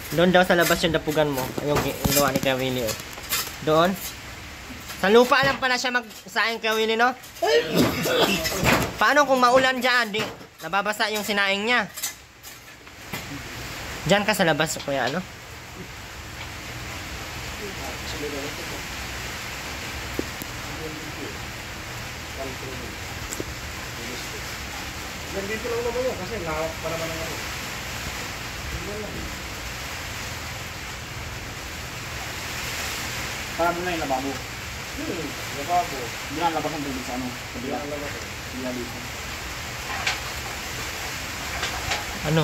Doon daw sa labas yung dapugan mo. Yung ginawa ni Kuya Willie, oh. Doon. Sa lupa lang pala siya magsaing Kuya Willie, no? Paano kung maulan dyan? Di, nababasa yung sinaing niya. Diyan ka sa labas, Kuya, ano? Nandito lang naman yun kasi lawak pa naman ang ano. Para mo na yung lababo. Lababo. Hindi na labas ang tubig sa ano. Sa bila. Bila dito. Ano?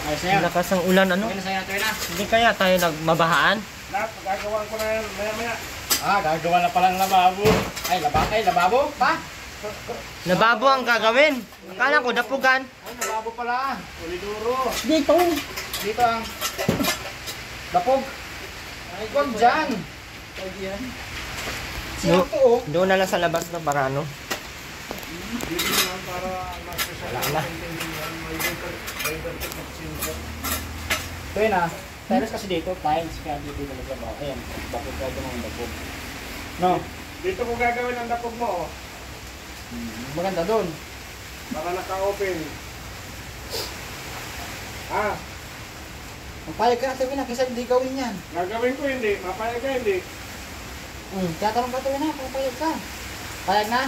Ayos na yun. Lakas ng ulan, ano? Okay na sa'yo na ito na. Hindi kaya tayo nagmabahaan? Lahat, gagawin ko na yan maya-maya. Gagawa na palang lababo. Ay, lababo pa? Lababo ang gagawin. Akala ko dapugan. Ay, lababo pala. Uliduro. Dito. Dito ang dapog. Ay, huwag dyan. Do, doon na lang sa labas na para ano. Dito naman para mas-special. Wala na. Ito yun Tiles kasi dito, tiles. Kaya dito talaga ba? Ayan, dapog ka ito ng dapog. No? Dito ko gagawin ang dapog mo. Maganda doon. Para naka-open. Magpayag ka na sabihin na, kaysa hindi gawin yan. Gagawin ko hindi. Mapayag ka hindi. Kaya tanong ka ito na, payag ka. Payag na?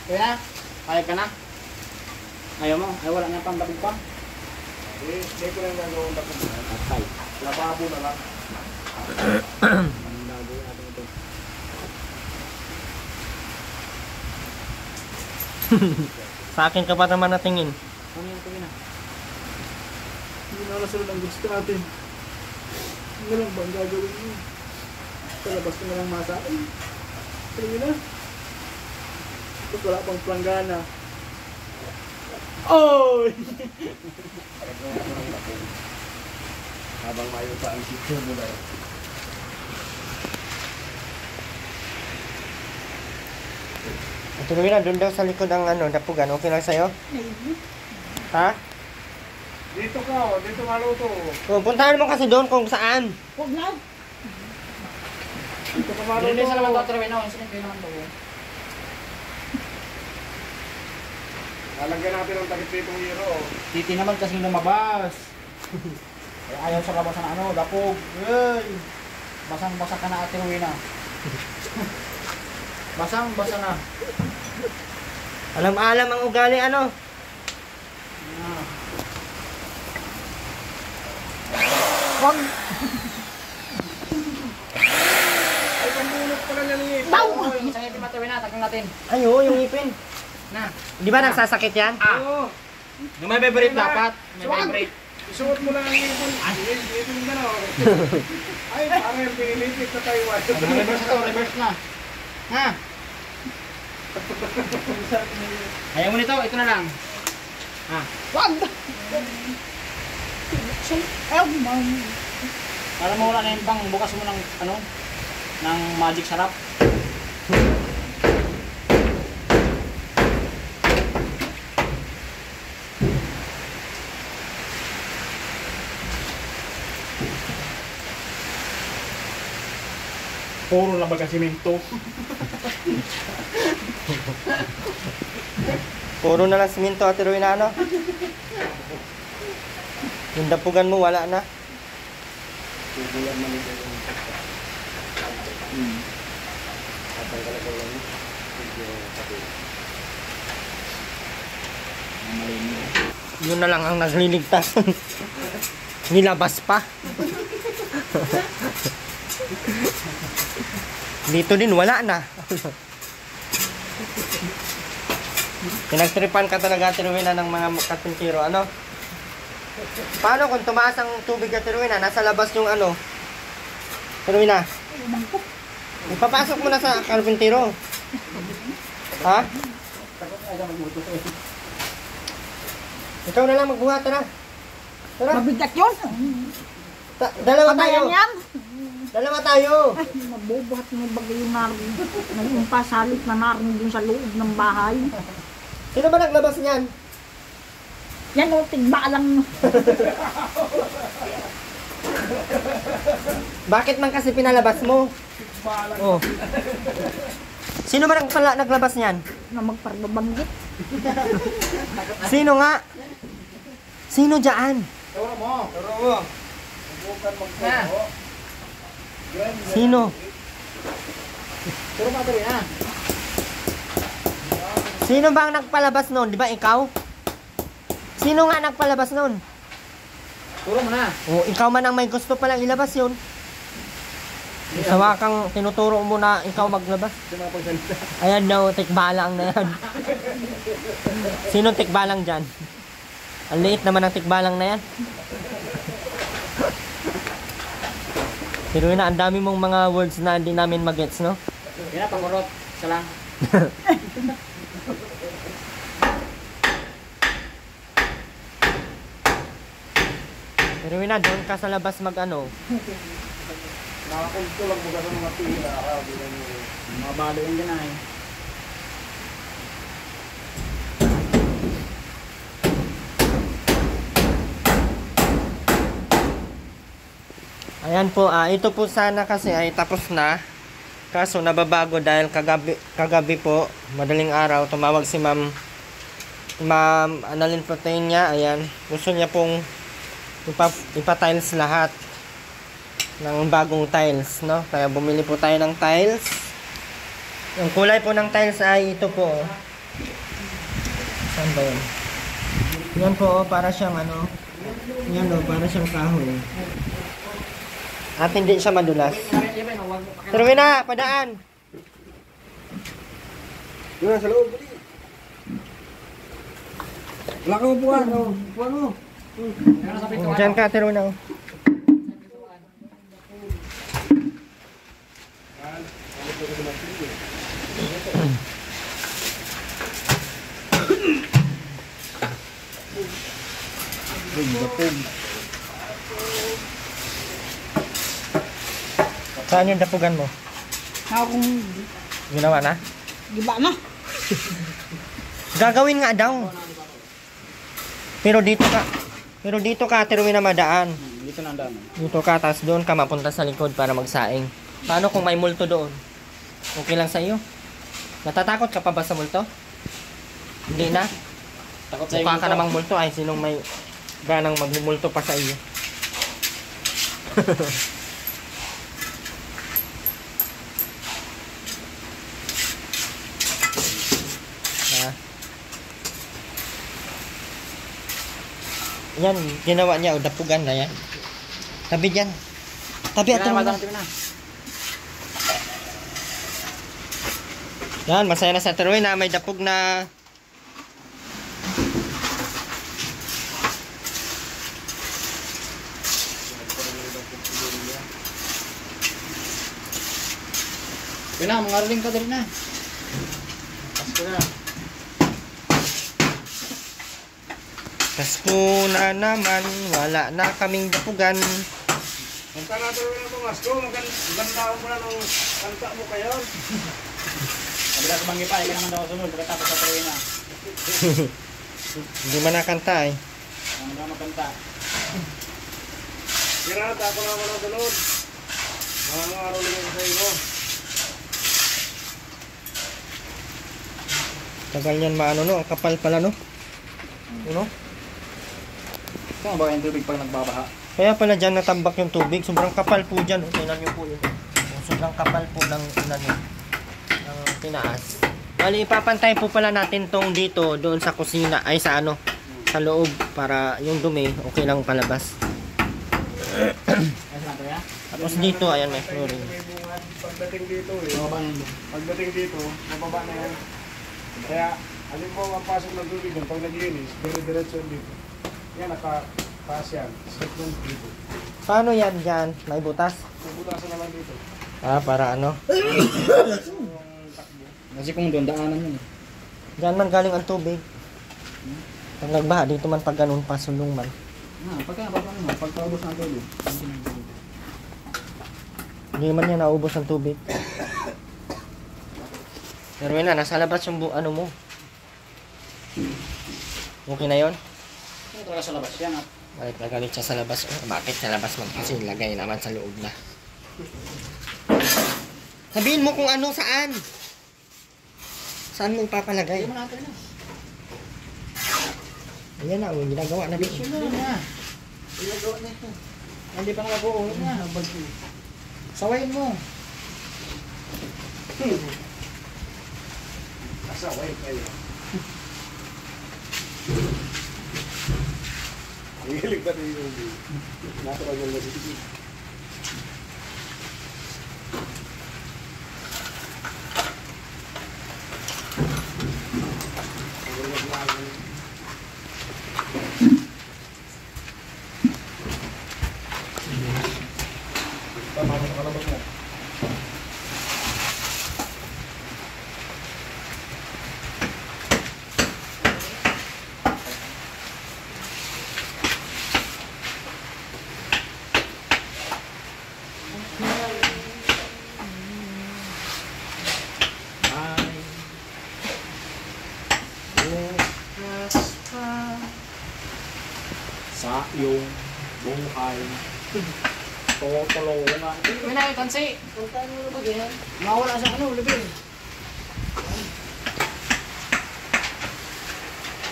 Ito na? Payag ka na? Ayaw mo? Ay wala nga pang dabog pa? Hindi ko lang gagawin na kung Atay. lababo na lang. Ang gagawin natin ito. Sa akin ka pa naman natingin. Ano yung tuwi na? Hindi na nasunod ang gusto natin. Ano lang ba ang gagawin mo? Palabas ko na lang masa. Ay, tuloy na. Tapos wala pang planggana. Oy! Habang mayo pa ang sityo mo na. Tuloy na, doon daw sa likod ang ano, dapugan. Okay lang sa'yo? Ha? Dito ka, oh. Dito maluto. Oh, puntahan mo kasi doon kung saan. Huwag na. Dito ka maluto. Hindi sa naman ito, Trevin. No, insulin kayo naman ito. Lalagyan natin ng takip ditong hero. Titi naman kasing lumabas. Ay, ayaw sa labas na ano, dapog. Ay! Basang-basa ka na, Ate Rowena. Basang-basa na. Alam-alam ang ugali, ano? Ah. Huwag. Ay, pambulot pala niya ng ipin. Daw. Isang ipin matawin na, tagang natin. Ay, oo, yung ipin. Na. Di ba nagsasakit yan? Oo. Yung may favorite dapat. May Swag. favorite. Isuot mo lang ang ipin. Ipin ka na, oh. Ay, parang yung pinilipit sa Taiwan. Reverse na to, reverse na. Ha? Ayaw mo nito, ito na lang. Ha? Huwag. Ayaw mo. Para mo wala na yung bang, bukas mo ng ano, ng magic sarap. Puro na baga simento. Puro na lang siminto at Rowena, ano? Yung dapugan mo, wala na. Yun na lang ang nagliligtas. Nilabas pa. Dito din wala na. Pinagtripan ka talaga, Rowena, ng mga karpintero, ano? Paano kung tumaas ang tubig at Rowena, nasa labas yung ano? Rowena, ipapasok mo na sa karpintero. Ha? Ikaw na lang magbuhat, tara. Tara, Mabigat yun. dalawa tayo. Patayan yan. Dalawa tayo. Ay, mabubuhat ng bagay yung narin. Naging pasalit na narin dun sa loob ng bahay. Sino ba naglabas niyan? Yan o, tigba lang. Bakit man kasi pinalabas mo? Oh. Sino ba naglabas niyan? Na magparbabanggit. Sino nga? Sino dyan? Turo mo. Pero mo. Na. Sino? Turo mo, Ate Rowena. Sino ba ang nagpalabas nun? Di ba ikaw? Sino nga nagpalabas nun? Turo mo na. Oh, ikaw man ang may gusto palang ilabas yun. Sawa kang tinuturo mo na ikaw maglabas. Ayan daw, tikbalang na yan. Sino tikbalang dyan? Ang liit naman ang tikbalang na yan. Pero na, ang dami mong mga words na hindi namin magets, no? Yan na, pangurot. Isa lang. Pero na, doon ka sa labas mag-ano. Nakakulto lang mga sa mga pila. Mga balo yun dyan ay. Ayan po, ito po sana kasi ay tapos na. Kaso nababago dahil kagabi po, madaling araw, tumawag si Ma'am Annalyn Protein niya. Ayan, gusto niya pong ipa-tiles lahat ng bagong tiles, no? Kaya bumili po tayo ng tiles. Yung kulay po ng tiles ay ito po. Saan ba yun? Yan po, para siyang ano. Yan o, para siyang kahoy. At hindi siya madulas. Pero na, padaan! Doon na sa loob. Buddy. Wala kang upuan. Oh. Upuan mo. Diyan ka, tiro na. Saan yung dapugan mo? Akong Ginawa na? giba na. Gagawin nga daw. Pero dito ka, tiruin na madaan. Dito na ang dami. Dito ka, tapos doon ka mapunta sa likod para magsaing. Paano kung may multo doon? Okay lang sa iyo? Natatakot ka pa ba sa multo? Hindi na? Takot sa Mukha ka namang multo ay sinong may ganang magmumulto pa sa iyo. Ha? Yan, ginawa niya o dapugan na yan. Tabi dyan. Tabi at na. Yan, masaya na sa tuloy na may dapog na. Yun na, mga ruling ka din na. Pasko na. Pasko na naman, wala na kaming dapugan. Kanta natin na ito, Masko. Maganda ako muna nung kanta mo kayo. Sabi na kumanggi pa, ikaw naman daw sunod. Pagkatapos sa tuloy na. Hindi man nakanta eh. Ang mga magkanta. Kira, tako na ako ng sunod. Mga araw lang sa iyo. Tagal yan maano no, ang kapal pala no. Ano? Kaya ba yung tubig pag nagbabaha? Kaya pala dyan natambak yung tubig, sobrang kapal po dyan. Tingnan nyo po yun. Sobrang kapal po ng ulan yun. Ng tinaas. Bali, ipapantay po pala natin tong dito, doon sa kusina, ay sa ano, sa loob, para yung dumi, okay lang palabas. Ayos lang ito ya? Tapos dito, ayan may flooring. May bungad. Pagdating dito eh. Bumaba na yun. Pagdating dito, mababa na yan. Kaya, alin mo ang pasok ng tubig doon, pag naglinis, dire-diretso yun dito. Yan, nakapass yan. Step doon dito. Paano yan dyan? May butas? Puputasan naman dito. Ah, para ano? Kasi kung doon, daanan yun. Dyan man galing ang tubig. Pag nagbaha, dito man pag ganun pa, sulong man. Pagkaubos ng tubig. Hindi man yan naubos ang tubig. Pero yun na, nasa labas yung ano mo. Okay na yun? Ano talaga sa labas yan? Bakit nagalit siya sa labas? Bakit sa labas man? Kasi lagay naman sa loob na. Sabihin mo kung ano, saan? Saan mo ipapalagay? Hindi mo natin na. Ayan na, yung ginagawa na dito. Yun na. Ginagawa na ito. Hindi pa nakabuo. Yun na. Sawayin mo. Asaway kayo. Hihilig pa rin yung natural yung nasisigil. Sa iyong buhay. Tutulungan. May nakitansi. Mawala sa ano, libin.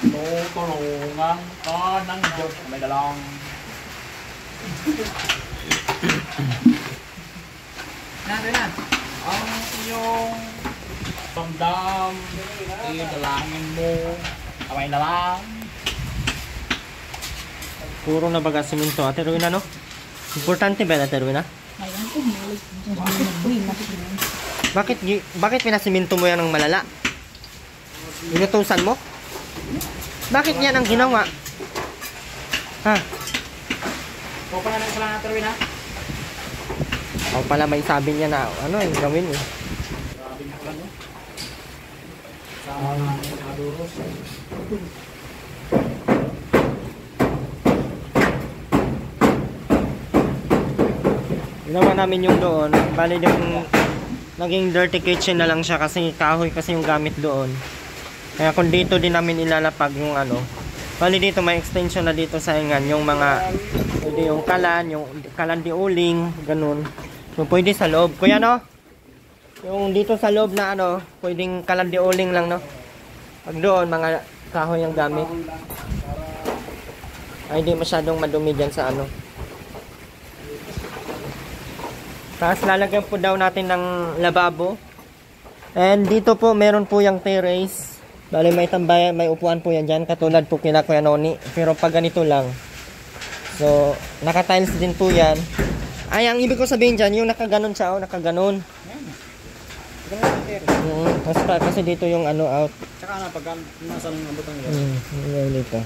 Tutulungan ka ng Diyos. May dalang. Na. Ang iyong damdam, idalangin mo Kamay na lang. Puro na baga siminto. Ate Rowena, no? Importante ba, Ate Rowena? Ayan ko, malig. Bakit pinasiminto mo yan ng malala? Inutusan mo? Bakit yan ang ginawa? Ha? Kupa na lang sila natin rin ha. Ako pala may sabi niya na ano yung gawin eh. Grabe na pala no. Sa duros. Ginawa namin yung doon. Bali yung naging dirty kitchen na lang siya kasi kahoy kasi yung gamit doon. Kaya kung dito din namin ilalapag yung ano. Bali dito may extension na dito sa ingan. Yung mga, pwede yung kalan di uling, ganun. So pwede sa loob. Kuya no? Yung dito sa loob na ano, pwedeng kalan di uling lang no? Pag doon, mga kahoy ang gamit. Ay di masyadong madumi dyan sa ano. Tapos lalagyan po daw natin ng lababo. And dito po meron po yung terrace. Bali may tambayan, may upuan po yan dyan. Katulad po kina Kuya Noni. Pero pag ganito lang. So, naka-tiles din po yan. Ay, ang ibig ko sabihin dyan, yung nakaganon siya, nakaganon. Kasi dito yung ano out. Tsaka na pag nasa ng abot ang Yung dito.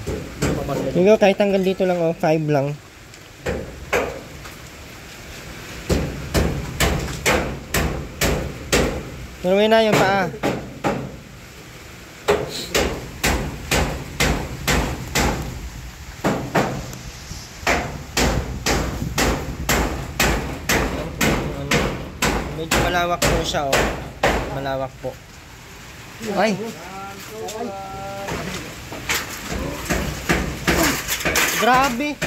Yung kahit hanggang dito lang, 5 lang. Tuloy na yung paa. Medyo malawak po siya, oh. Malawak po. Ay! Grabe!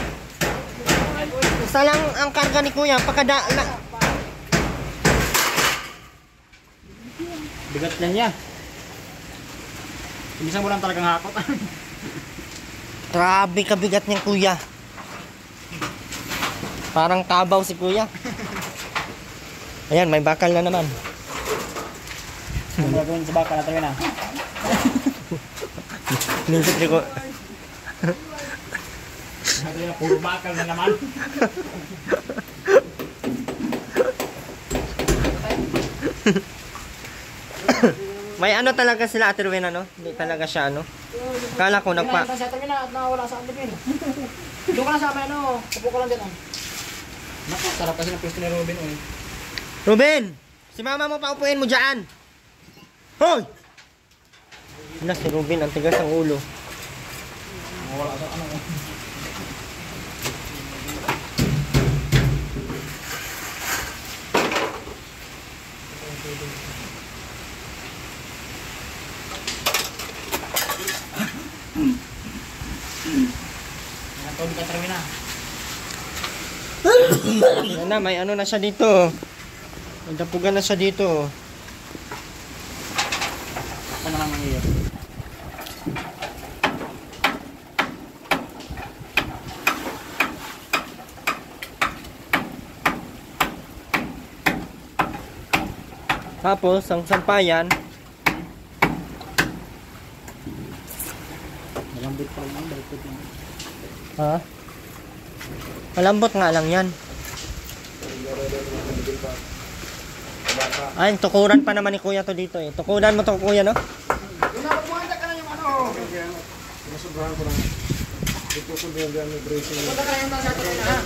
Isa lang ang karga ni Kuya. bigat na niya. Hindi mo lang talagang hakot. Grabe kabigat niya, Kuya. Parang tabaw si Kuya. Ayan, may bakal na naman. Ang gagawin sa baka natin na. Ninsip ko. Sabi na, puro bakal na naman. May ano talaga sila, Ate Rowena, no? Hindi talaga siya, ano? Akala ko nagpa... Sa termina at nawala sa andipin. Doon ka na sa amin, ano? Upo ka lang din, oh. Naku, sarap kasi ng pwesto ni Robin, oh. Ruben! Si mama mo paupuin mo dyan! Hoy! Wala, si Ruben, ang tigas ang ulo. Nawala sa ano, oh. Natulog ka termina. Yan na, may ano na siya dito. May dapugan na siya dito. Ano lang ang iyo? Tapos, ang sampayan, Malambot pa lang, balikot lang. ha? Malambot nga lang yan. Ay, tukuran pa naman ni Kuya to dito eh. Tukuran mo to, Kuya, no? Pinapagmuhanda ka na yung ano. Masubrahan ko lang. Ito ko din yung bracing. Punta ka na yung nasa termina, ha?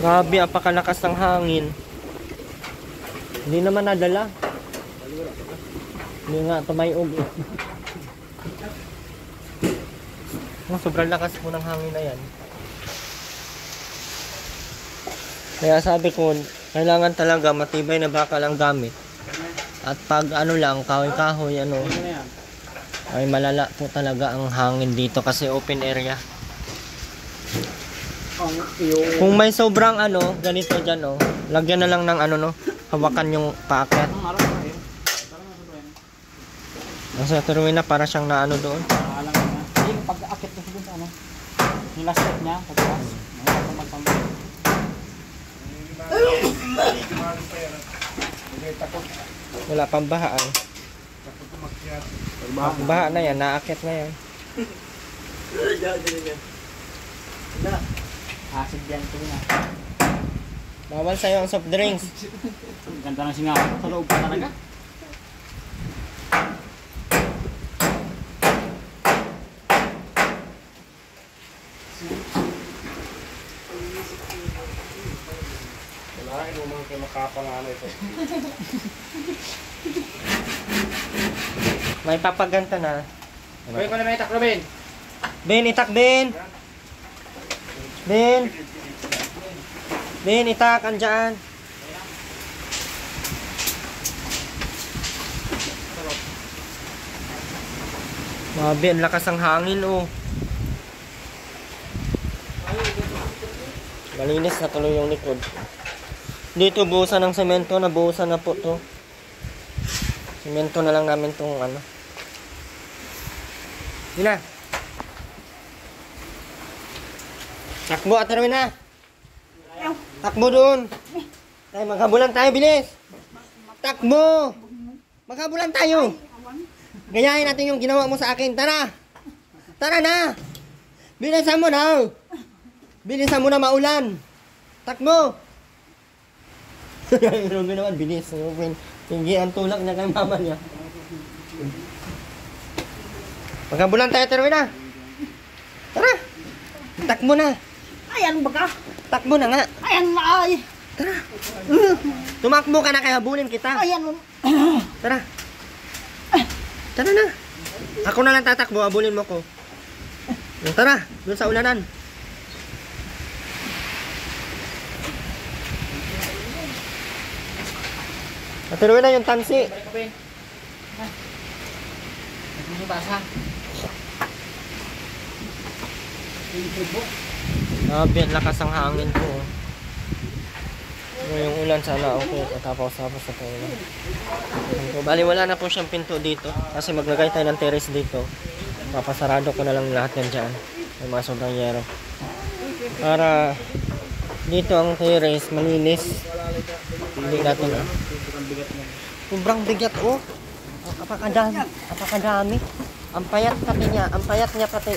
Grabe, apakalakas ng hangin. Hindi naman nadala. Hindi nga, tumayog eh. Oh, sobrang lakas po ng hangin na yan. Kaya sabi ko, kailangan talaga matibay na bakal ang gamit. At pag ano lang, kahoy-kahoy, ano, ay malala po talaga ang hangin dito kasi open area. Kung may sobrang ano, ganito dyan, oh, lagyan na lang ng ano, no, hawakan yung paakyat. Nasa turuin na para siyang naano doon. Alam mo na. Yung pag-akit ko sa ano, yung last step niya, pagkas, mayroon ka magpamit. Hindi takot. Wala pang baha ay. Baha na yan, naakit na yan. Acid yan ito na. Bawal sa'yo ang soft drinks. Ganda ng singaw. Sa loob pa talaga. Wala, inuman kayo makapang ano ito. May papaganta na. Pwede ko na may taklo, Ben. Ben, itak, Ben! Ben! Ben, itak, andyan. Mabi, ang lakas ng hangin, oh. Malinis na tuloy yung likod. Dito, buhusan ng semento. Nabuhusan na po to. Semento na lang namin tong ano. Yun na. Takbo, Aterwin na. Takbo doon. Tayo, maghabulan tayo, bilis. Takbo. Maghabulan tayo. Ganyahin natin yung ginawa mo sa akin. Tara. Tara na. Bilisan mo na. Bilisan mo na maulan. Takbo. Ruben naman, bilis. Ruben, tinggi ang tulak niya kay mama niya. Maghabulan tayo, Aterwin na. Tara. Takbo na. Ayan baga. Takbo na nga. Ayan na ay. Tara. Tumakbo ka na kaya habulin kita. Ayan. Tara. Tara na. Ako na lang tatakbo, habulin mo ko. Tara, doon sa ulanan. Natuloy na yung tansi. Balik ko, Ben. Nagbubasa. Grabe, ang lakas ang hangin ko. Yung ulan sana okay. Tapos sa ulan. Bali wala na po siyang pinto dito. Kasi maglagay tayo ng terrace dito. Papasarado ko na lang lahat yan dyan. May mga sobrang yero. Para dito ang terrace malinis. Hindi natin sobrang bigat oh. Apakadami. Apakadami. Ang payat pati niya. Ang payat niya pati.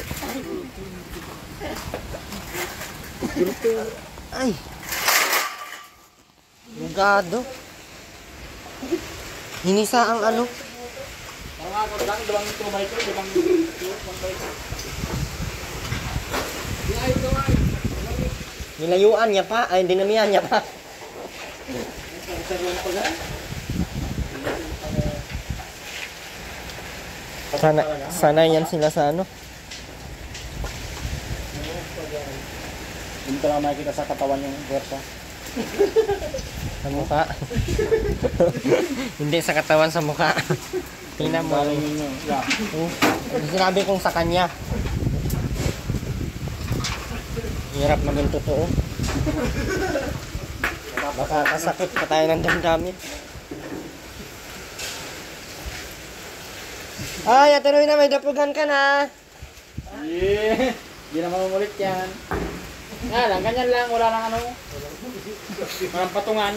Ay. Bugado. Hinisa ang ano. Mga lang, dalawang 2x2, dalawang 1x2. Nilayuan niya pa. Ay, dinamihan niya pa. Sana yan sila sa ano. Hindi ko lang makikita sa katawan yung versa. Sa mukha. Hindi sa katawan, sa mukha. Tingnan mo. Yeah. Sinabi kong sa kanya. Hirap maging totoo. Baka kasakit pa tayo ng damdamin. Ay, Ate Roy na, may dapugan ka na. Yeah. Hindi na mamumulit yan. Nga lang, ganyan lang. Wala lang ano. Walang patungan.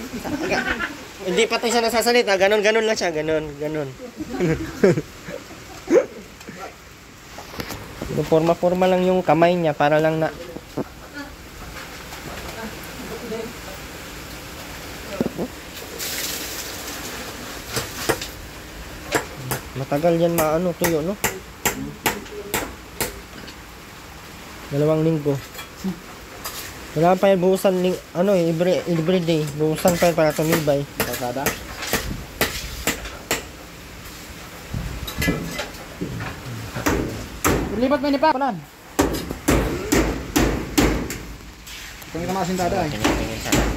Hindi pa tayo siya nasasalita. Ganon lang siya. Ganon. Forma-forma lang yung kamay niya para lang na... Matagal yan maano tuyo, no? 2 linggo. Wala pa yung buhusan ano every day. Buhusan pa para tumibay. Pasada. Lipat mo ni pa. Palan. Kung ito makasintada ay. Tingin sa akin.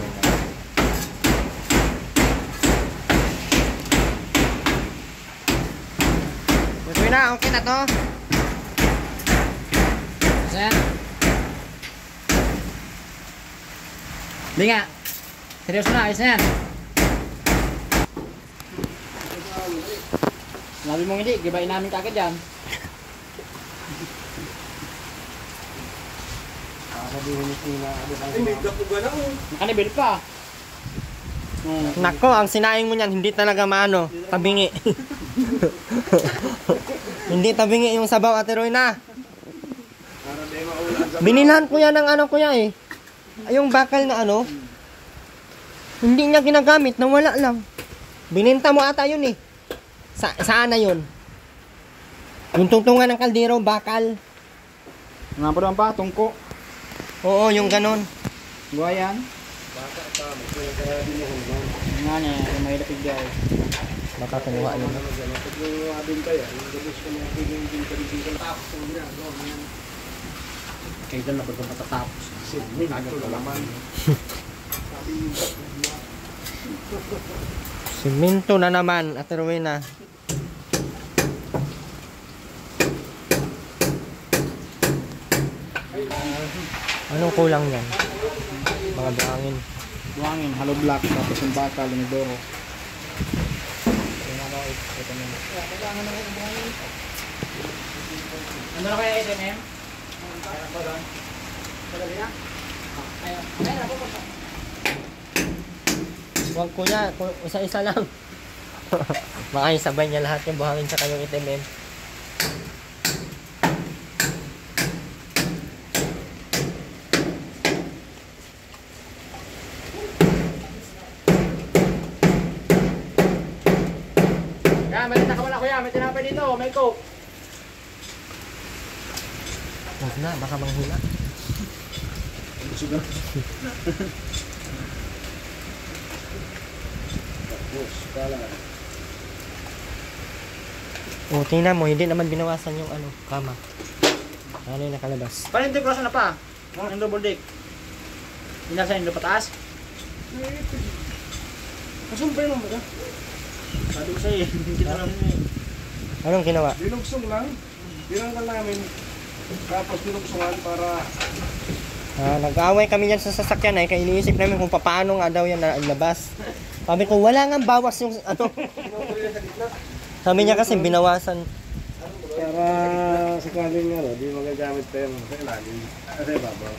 Ito na, okay na to. Sen. Hindi nga. Seryoso na, ayos na yan. Sabi mong hindi, gibain namin kagad yan. Sabihin ni Tina, Nakanibil pa. Nako, ang sinaing mo niyan, hindi talaga maano, tabingi. Hindi tabingi yung sabaw, Ate Royna. Binilhan ko yan ng ano kuya eh. Ay, yung bakal na ano, hindi niya ginagamit, nawala lang. Bininta mo ata yun eh. Saan na yun? Yung tungtungan ng kaldero, bakal. Nga po naman pa, tungko. Oo, yung ganon. Buhayan. Nga niya, yung may lapig diya. Baka kinuha yun. Kayo doon na bagang matatapos. Agad ko laman. Siminto na naman, Ate Rowena. Anong kulang yan? Mga buhangin. Buhangin, hollow block, tapos yung bakal, yung doro. Ano na kaya SMM? Huwag kuya, isa-isa lang. Baka sabay niya lahat yung buhangin sa kanyang itim. Kaya, malita ka muna kuya, may tinapay dito, may coke. Huwag na, baka manghila. O, tingnan mo, hindi naman binawasan yung ano, kama. Ano yung nakalabas? Parang hindi cross na pa. Yung double deck. Pinasa yung pataas. Masumpay mo ba? Sabi ko sa'yo, hindi na lang eh. Anong ginawa? Dinugsong lang. Tinanggal namin. Tapos dinugsungan para Nag-aaway kami yan sa sasakyan ay kaya iniisip namin kung paano nga daw yan nalabas. Sabi ko, wala nga bawas yung ano. Sabi niya kasi binawasan. para sakaling di magagamit pa yung sa ilalim. Kasi babaw.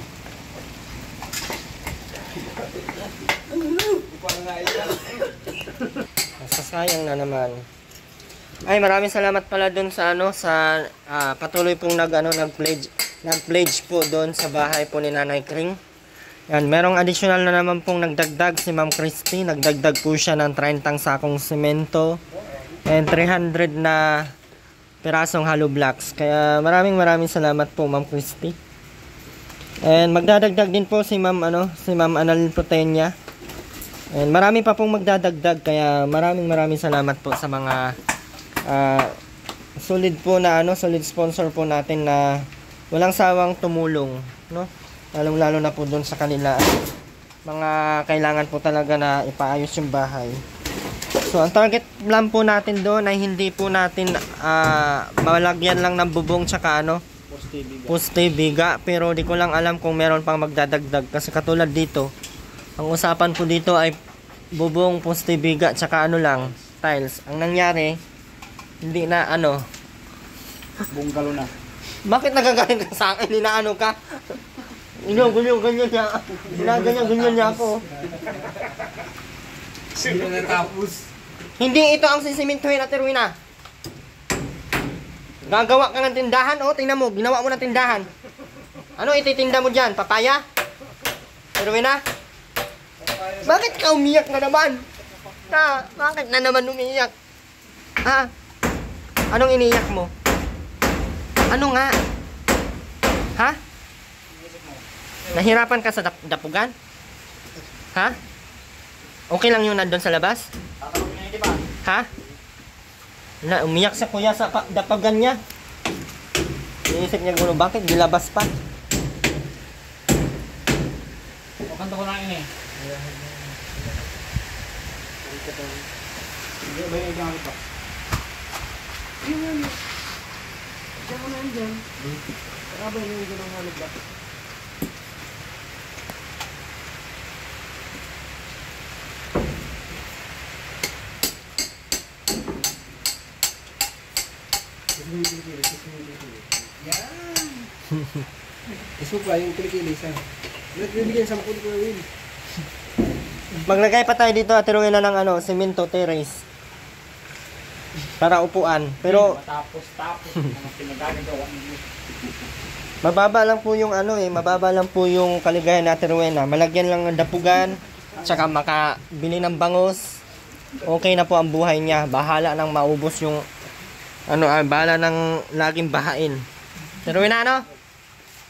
Sayang na naman. Ay, maraming salamat pala doon sa ano sa patuloy pong nag-pledge po doon sa bahay po ni Nanay Kring. Yan, merong additional na naman pong nagdagdag si Ma'am Christy. Nagdagdag po siya ng 30 sakong semento and 300 na pirasong hollow blocks. Kaya maraming salamat po Ma'am Christy. And magdadagdag din po si Ma'am Anal Protenya. And marami pa pong magdadagdag, kaya maraming salamat po sa mga solid sponsor po natin na walang sawang tumulong, no? Lalong-lalo na po doon sa kanila. Mga kailangan po talaga na ipaayos yung bahay. So, ang target lang po natin doon ay hindi po natin malagyan lang ng bubong tsaka poste biga. Pero di ko lang alam kung meron pang magdadagdag. Kasi katulad dito, ang usapan po dito ay bubong, poste biga tsaka tiles. Ang nangyari, hindi na Bunggalo na. bakit nagagaling ka sa akin? Inaano ka? Ganyan niya. Ganyan niya ako. Hindi ito ang sisimintuhin at Erwina. Gagawa ka ng tindahan, tingnan mo, ginawa mo ng tindahan. Ano ititinda mo dyan? Papaya? Erwina? Bakit ka umiyak na naman? Bakit na naman umiyak? Anong iniyak mo? Ano nga? Ha? Nahirapan ka sa dapugan? Ha? Okay lang yun nandun sa labas? Ha? Umiyak sa kuya sa dapugan niya. Iisip niya gulo, bakit dilabas pa? Kanto ko na ini. Hindi ba yung gamit pa? Diyan mo na yan dyan. Karabay na yung ganang halog ba? Yan! Gusto pa yung kilikilis ha. Nagbibigyan sa mukod ko yung Maglagay pa tayo dito at tiruin na ng ano, semento terrace. Para upuan. Pero Tapos. Mga pinagagagawa niyo. mababa lang po yung ano eh, mababa lang po yung kaligayahan natin Rowena. Malagyan lang ng dapugan, tsaka makabili ng bangos. Okay na po ang buhay niya. Bahala nang maubos yung ano, bahala nang laging bahain. Pero Rowena, ano?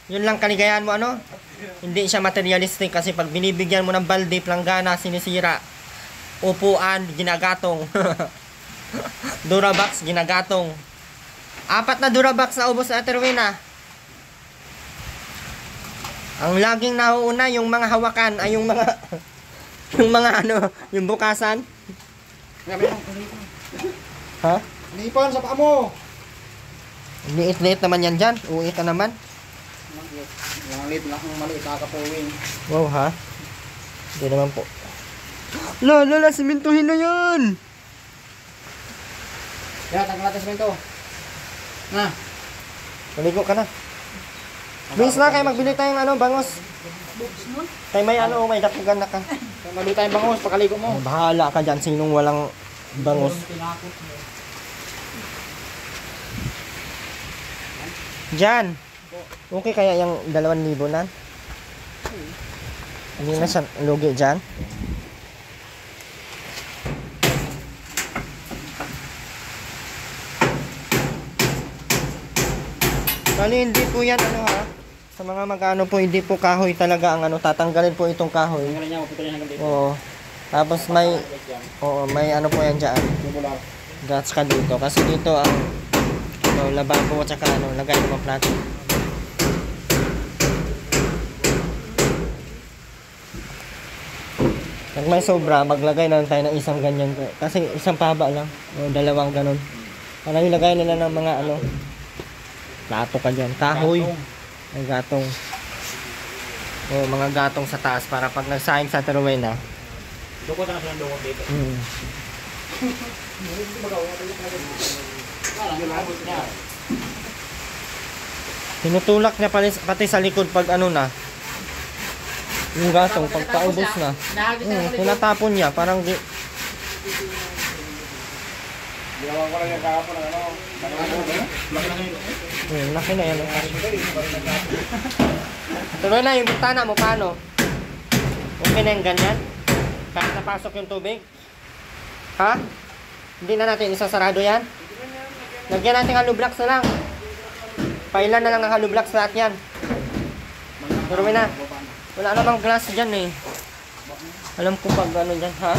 Yun lang kaligayahan mo, ano? Hindi siya materialistic kasi pag binibigyan mo ng balde, planggana, sinisira. Upuan, ginagatong. Durabox, ginagatong. 4 na Durabox na ubos na Rowena. Ang laging nauuna yung mga hawakan ay yung mga yung mga ano, yung bukasan. Ha? Lipan sa paa mo. Liit-liit naman yan dyan. Uwi ka naman. Yung lit na kung maliit kakapuwing. Wow ha? Hindi naman po. Lala, simentuhin na yan! Kaya, tanggal natin semento. Na. Maligo ka na. Bilis na kayo, magbili tayong ano, bangos. Kay may ano, may dapugan na ka. Kaya mali tayong bangos, pagkaligo mo. Bahala ka dyan, sinong walang bangos. Dyan! Okay kaya yung 2,000 na? Hindi na siya lugi dyan. Bali, hindi po yan ano ha. Sa mga magano po, hindi po kahoy talaga ang ano, tatanggalin po itong kahoy. Tanggalin niya, maputulin hanggang dito. Oo. Tapos may ano po yan dyan. Gats ka dito. Kasi dito ang lababo at saka ano, lagay ng mga plato. Pag may sobra, maglagay na lang tayo ng isang ganyan. Kasi isang pahaba lang. O 2 ganun. Para ilagay nila ng mga ano, plato ka dyan. Kahoy. May gatong. O mga gatong sa taas para pag nagsayang sa Rowena. Dukot na silang dukot dito. Tinutulak niya pati sa likod pag ano na. Yung gatong, pag paubos na. Tinatapon niya, parang Ginawa ko lang yung kahapon ng ano. laki na yan. Tuloy na, yung bintana mo, paano? Okay na yung ganyan? Kahit napasok yung tubig? Ha? Hindi na natin isasarado yan? Lagyan natin hollow blocks na lang. Pailan na lang ng hollow blocks lahat yan. Tuloy na. Wala namang glass dyan eh. Alam ko pag ano dyan, ha?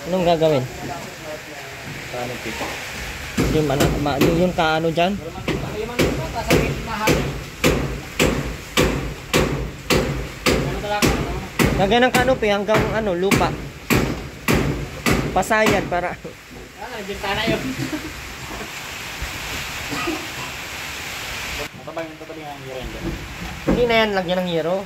Anong gagawin? Yung kaano dyan? Lagyan ng kanopi hanggang ano, lupa. Pasayan para... Bintana yun. Tatabi nga ang hero yan dyan. Hindi na yan, lagyan ng hero.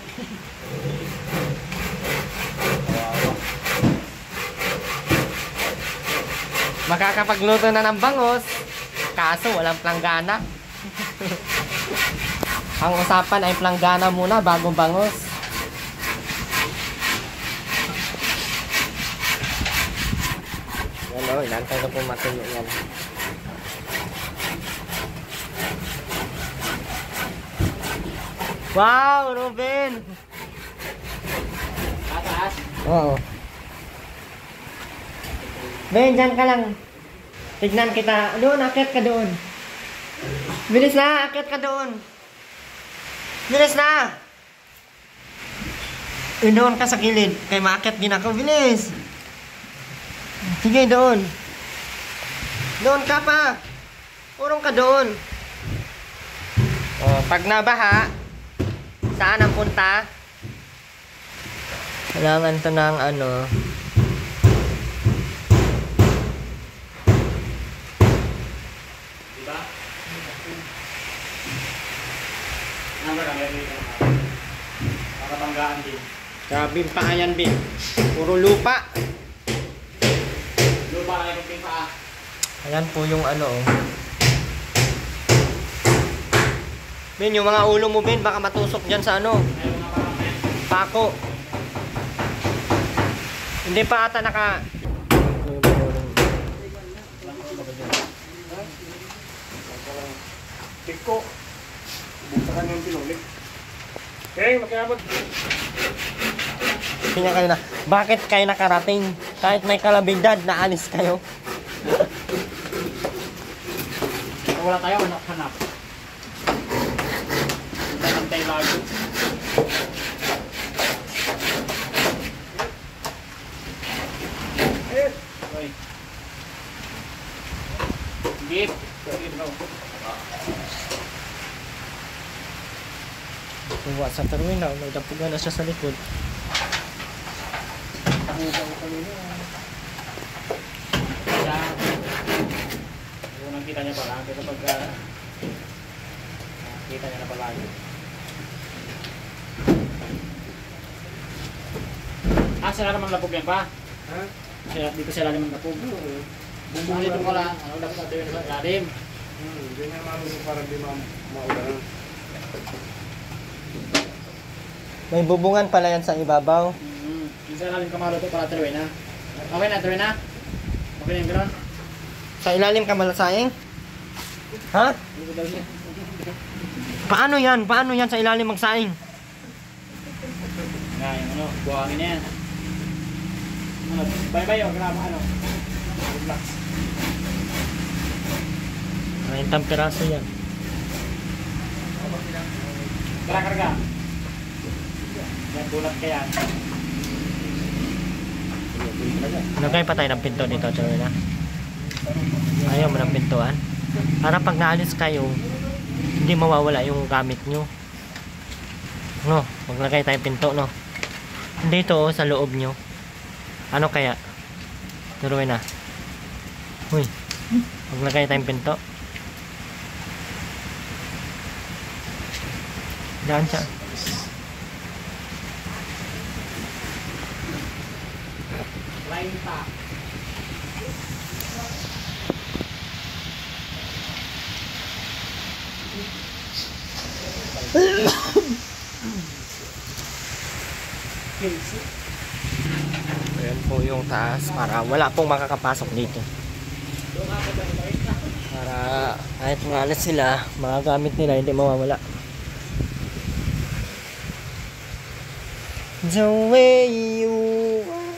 Makakapagluto na ng bangos. Kaso walang planggana. Ang usapan ay planggana muna bago bangos. Yan o, inantay na po matuyo yan. Wow, Ruben! Tataas. Oo. Ben, dyan ka lang. Tignan kita. Doon, akyat ka doon. Bilis na, akyat ka doon. Bilis na! Doon ka sa gilid. Kaya maakyat din ako. Bilis! Sige, doon. Doon ka pa. Urong ka doon. Oh, pag nabaha, saan ang punta? Kailangan to ng ano. Diba? Number ang dito. Makabanggaan din. Grabe pa yan, Bin. Puro lupa. Lupa na yung pingpaa. Ayan po yung ano. Oh. Bin, yung mga ulo mo, Bin, baka matusok dyan sa ano. Ayun nga parang Pako. Hindi pa ata naka... Tiko. Buksan yung pinulik. Okay, magkabot. Pinya kayo na. Bakit kayo nakarating? Kahit may kalabindad, naalis kayo. Kung wala tayo, hanap. Tantay lago. Okay. Gip. Gip no. Tuwa sa terminal, may dapugan na siya sa likod. Kaya, unang kita niya pala, pero pag kita niya na pala yun. Sila naman lapog yan pa? Ha? Dito sila naman lapog. Bumbuhan dito ko lang, ano dapat natin yun sa ilalim. Hindi na marunong para di maulan. May bubungan pala yan sa ibabaw. Yung sa ilalim kamalo ito para tuloy na. Okay na, tuloy na? Okay na yung gano'n? Sa ilalim ka malasaing? Ha? Dito daw siya. Paano yan? Paano yan sa ilalim magsaing? Nga, yung ano, buhangin na yan. Ano, bye-bye o, grama, ano? Relax. May tamperaso yan. Karga. Yan, bulat ka yan. Nagay pa tayo ng pinto dito, tuloy na. Ayaw mo ng pintuan. Para pag naalis kayo, hindi mawawala yung gamit nyo. No, maglagay tayo pinto, no. Dito, oh, sa loob nyo. Ano kaya? Tuloy na. Uy, maglagay tayong pinto. Diyan siya. Line pa. Ayan po yung taas para wala pong makakapasok dito. Para kahit maalis sila, mga gamit nila hindi mawawala. The way you are.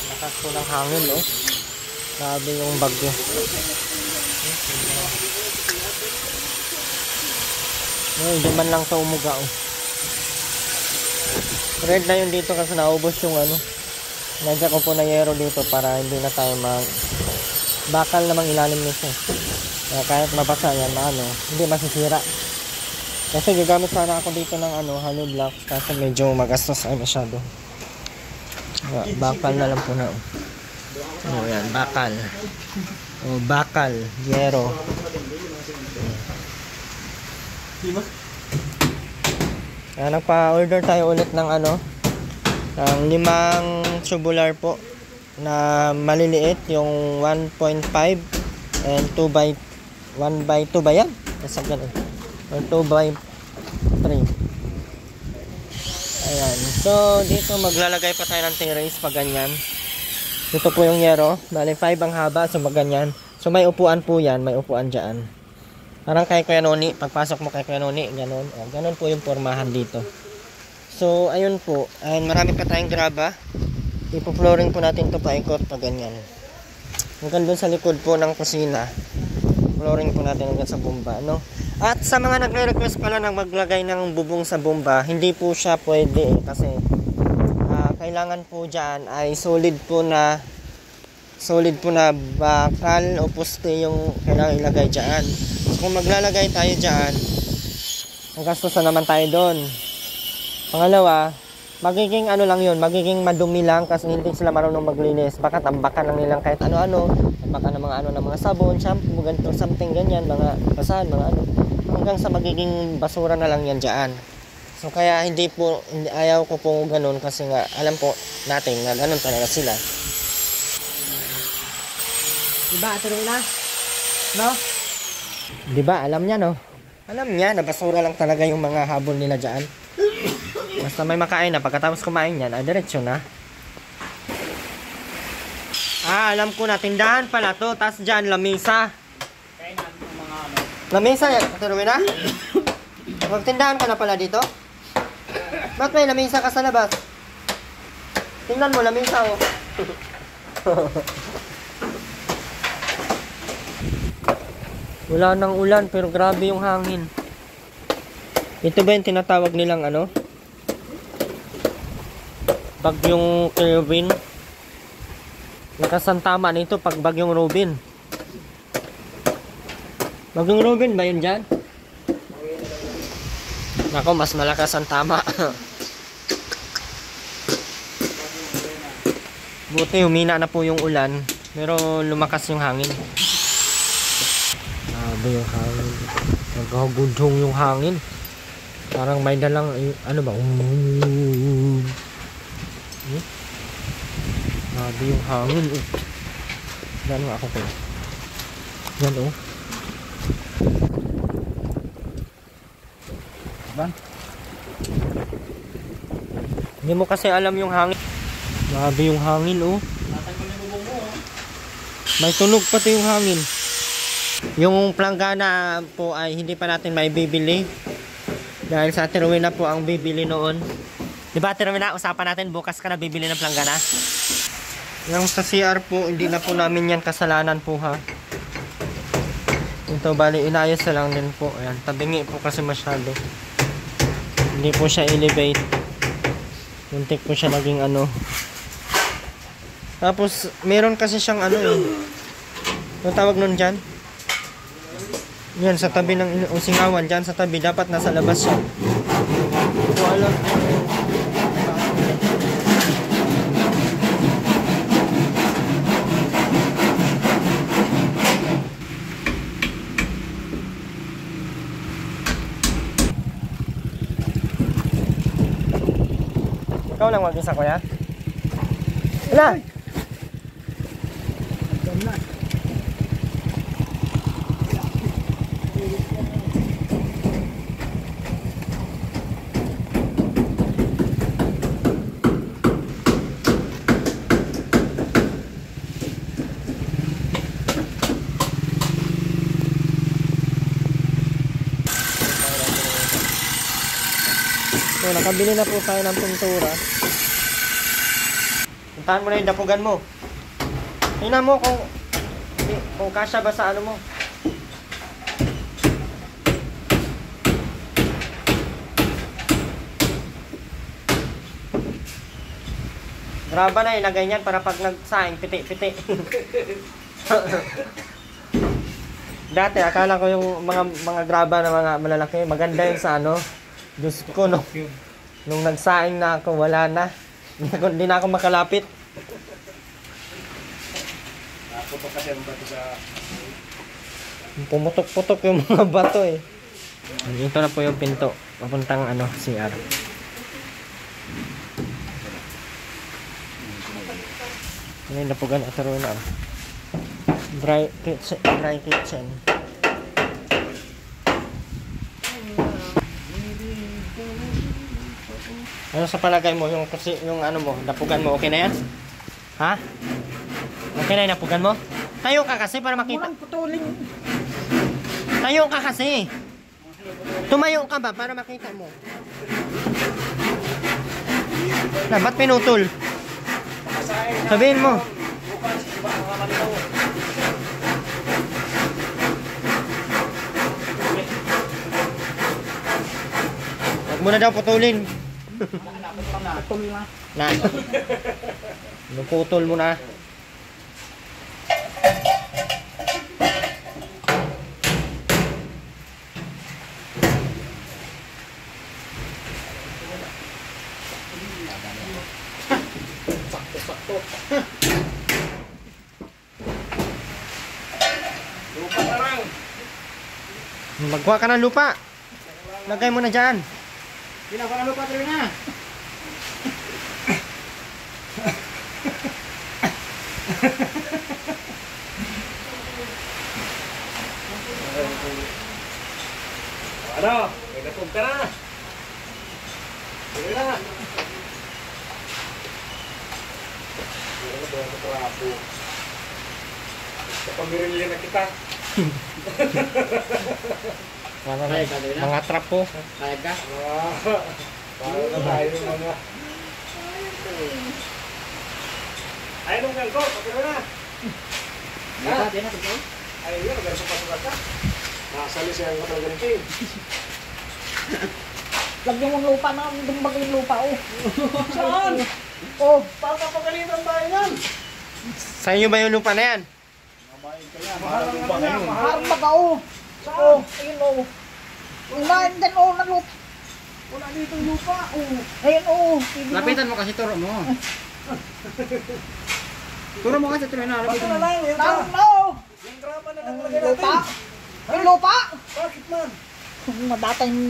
Lakas po ng hangin, no? Grabe yung bagyo. Hindi man lang sa umuga, oh. Red na yun dito kasi naubos yung ano. Nandiyan ko po na yero dito para hindi na tayo bakal namang ilalim nito. Kaya kahit mabasa yan, hindi masisira. Kasi gagamit sana ako dito ng hollow blocks kasi medyo magastos ay masyado. Bakal na lang po na. Oh, yan, bakal. Oh, bakal, yero. Kaya nagpa-order tayo ulit ng ng 5 tubular po na maliliit, yung 1.5 and 1/2 ba yan? Nasa ganun. Or 2/3. Ayan. So, dito maglalagay pa tayo ng terrace pag ganyan. Dito po yung yero. Bale, 5 ang haba. So, ganyan. So, may upuan po yan. May upuan dyan. Parang kay Kuya Noni. Pagpasok mo kay Kuya Noni, ganun. O, ganun po yung pormahan dito. So, ayun po. Ayun, marami pa tayong graba. Ipo-flooring po natin ito paikot pag ganyan. Hanggang doon sa likod po ng kusina. Flooring po natin hanggang sa bomba, no? At sa mga nagre-request pala ng maglagay ng bubong sa bomba, hindi po siya pwede kasi kailangan po dyan ay solid po na bakal o poste yung kailangan ilagay dyan. So kung maglalagay tayo dyan, ang gastos na naman tayo doon. Pangalawa, magiging lang yun, magiging madumi lang kasi hindi sila marunong maglinis. Baka tambakan lang nilang kahit ano-ano, tambakan ng mga sabon, shampoo, ganito, something ganyan, mga basahan, mga hanggang sa magiging basura na lang yan dyan. So kaya ayaw ko po ganun kasi nga alam po natin na ganun talaga sila. Diba, atuloy na? No? Diba, alam niya, no? Alam niya na basura lang talaga yung mga habol nila dyan. Basta may makain na, pagkatapos kumain yan, ay diretsyo na. Ah, alam ko na, tindahan pala to, tas dyan, lamisa. Kaya namin yung mga ano. Lamisa yan, Katerwin na? Magtindahan ka na pala dito? Ba't may lamisa ka sa labas? Tingnan mo, lamisa oh. Wala nang ulan, pero grabe yung hangin. Ito ba yung tinatawag nilang ano? Bagyong Kelvin. Nakasantama nito pag bagyong Robin. Bagyong Robin ba yun dyan? Nako, mas malakas ang tama. Buti humina na po yung ulan, pero lumakas yung hangin. Grabe yung hangin. Nagkagudhong yung hangin. Parang may dalang, ano ba? Grabe yung hangin. Yan mo ako ko. Yan oh. Ban? Hindi mo kasi alam yung hangin. Grabe yung hangin oh. Natanggal yung bubong mo. May tunog pati yung hangin. Yung planggana po ay hindi pa natin may bibili. Dahil sa Ate Rowena po ang bibili noon. Diba Ate Rowena, usapan natin bukas ka na bibili ng planggana. Yung sa CR po, hindi na po namin yan kasalanan po ha. Ito bali, inayos na lang din po. Ayan, tabingi po kasi masyado. Hindi po siya elevate. Muntik po siya naging ano. Tapos, meron kasi siyang ano eh. Ano tawag nun dyan? Yan, sa tabi ng singawan, dyan sa tabi, dapat nasa labas siya. Hindi ko alam. Ikaw lang mag-isa, kuya? Wala! So, nakabili na po tayo ng pintura. Puntahan mo na yung dapugan mo. Tingnan mo kung kasya ba sa ano mo. Graba na ilagay niyan para pag nagsaing, piti-piti. Dati akala ko yung mga graba na mga malalaki, maganda yun sa ano. Diyos ko, nung nagsaing na ako, wala na. Hindi na ako makalapit. Naputok kasi ang bato sa... Pumutok-putok yung mga bato eh. Ito na po yung pinto. Papuntang ano, CR. Ngayon napugan at na. Dry kitchen. Ano sa palagay mo yung ano mo, napugan mo, okay na yan? Ha? Okay na yung napugan mo? Tayo ka kasi para makita. Murang putulin. Tayo ka kasi. Tumayo ka ba para makita mo? Na, ba't pinutol? Sabihin mo. Huwag mo na daw putulin. Putol na. Na. Naputol mo na. Sakto-sakto. Lupa na lang! Magkuha ka ng lupa. Lagay mo na dyan. Ginagawa na lupa tuloy na. Ano? May natog ka na. Sige na. Sige na ba yung trapo? Kapamirilya na kita. Mga trap po. Kaya ka? Para na tayo mga... Ay, nung gangko, kapiro na. Di na, tignan. Ay, yun, nagkasuka-suka ka. Nakasali siya ang matalaga ng king. Lagyan mong lupa na, dumbag yung lupa, oh. Saan? Oh, Papapagalitan tayo yan. Sa inyo ba yung lupa na yan? Mahal ang ano yan, mahal. harap baga, oh. Oh, ayun, oh. Unahin din, oh, na lupa. Wala dito yung lupa. Ayun, oh. Lapitan mo kasi turo mo. Turo mo kasi turo na. Basta Lapitan na mo. lang, yan Nang, ka. no. Yung grapa na lang Ang lagay lupa. natin. Yung lupa. Bakit man? Madata yung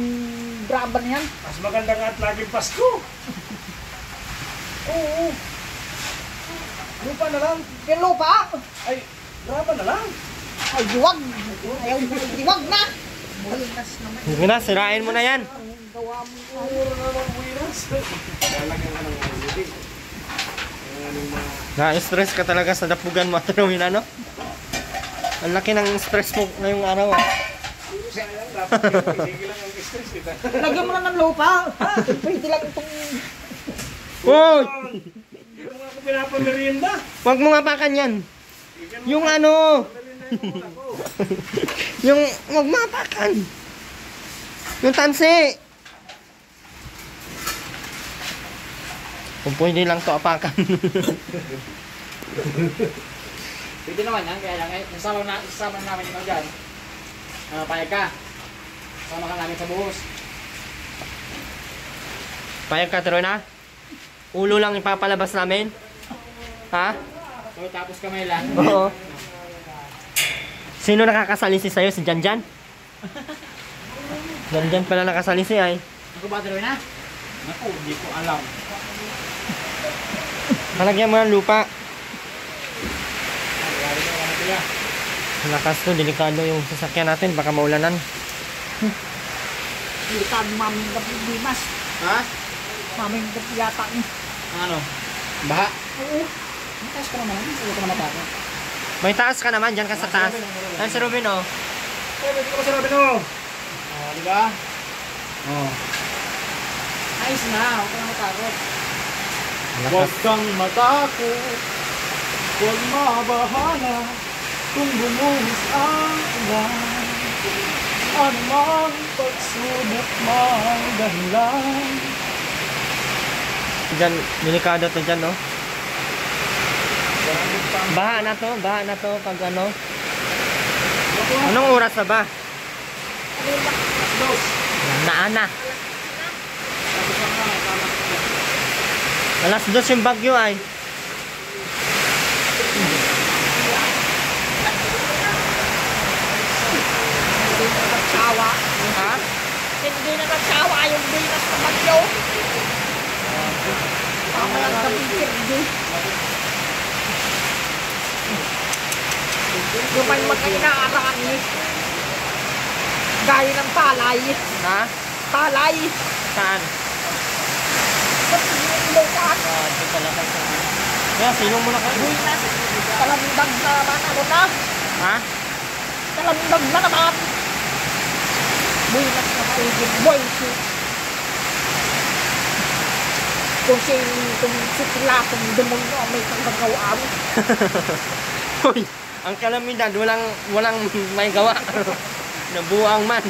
graba na yan. Mas maganda nga at laging Pasko. Oo. Lupa na lang. Yung lupa. Ay, grapa na lang. Ay, diwag. Ayaw, diwag na. Buhinas naman. Sige na, sirain mo na yan. Ang gawa mo. Puro na lang wiras. Lalagyan ka ng ulit. Yung mga... Na-stress ka talaga sa dapugan mo, Ruin, ano? Ang laki ng stress mo ngayong araw, ah. Sayang, dapat sige lang ang stress kita. Lagyan mo lang ng lupa. Pwede lang itong... Uy! Hindi mo nga ako pinapamerienda. Huwag mo ngapakan yan. Bigyan mo Yung ano, merienda yung muna ko. yung, huwag mo ngapakan. Yung tansi. Kung pwede lang to apakan. Pwede naman yan. Kaya lang, isama namin ikaw dyan. Payag ka. Sama ka namin sa buhos. Payag ka, Trona? Ulo lang ipapalabas namin? Ha? So, tapos kamay lang. Oo. Sino nakakasalisi sa'yo? Si Janjan? Janjan pala nakasalisi ay. Ako ba tuloy na? Naku, hindi ko alam. Halagyan mo ng lupa. Lalo ko naman kuya. Lakas to, delikado yung sasakyan natin. Baka maulanan. Kita maming gabi bimas. Ha? Maming gabi yata. Ang ano? Baha? Oo. Mataas ka naman. Hindi ko na matapos. May taas ka naman, dyan ka sa taas. Ayan si Ruben, oh. Eh, pwede ko ba sinabi no? Di ba? Oh. Ayos na. Huwag ka na matakot. Lakas. kang matakot. Huwag mabahala. Kung bumuhos ang ulan. Anumang pagsunod mang dahilan. Dyan, delikado to dyan, no? Baha na to pag ano. Anong oras na ba? Naana. Alas 2 yung bagyo ay. Hindi na nagsawa. Ha? Hindi na nagsawa yung binas na bagyo. Tama lang kami hindi. Yung may mga inaaraan eh. Gaya ng palay. Ha? Palay. Saan? Ba't yung lupa? Ito talaga sa... Kaya, silong mo na kayo. Binas. Talamdag na naman. Ano na? Ha? Talamdag na naman. Binas na pagiging boy. Kung si Tila, kung demonyo ang may kagawaan. Hoy, ang kalamidad, walang may gawa. Nabuang man.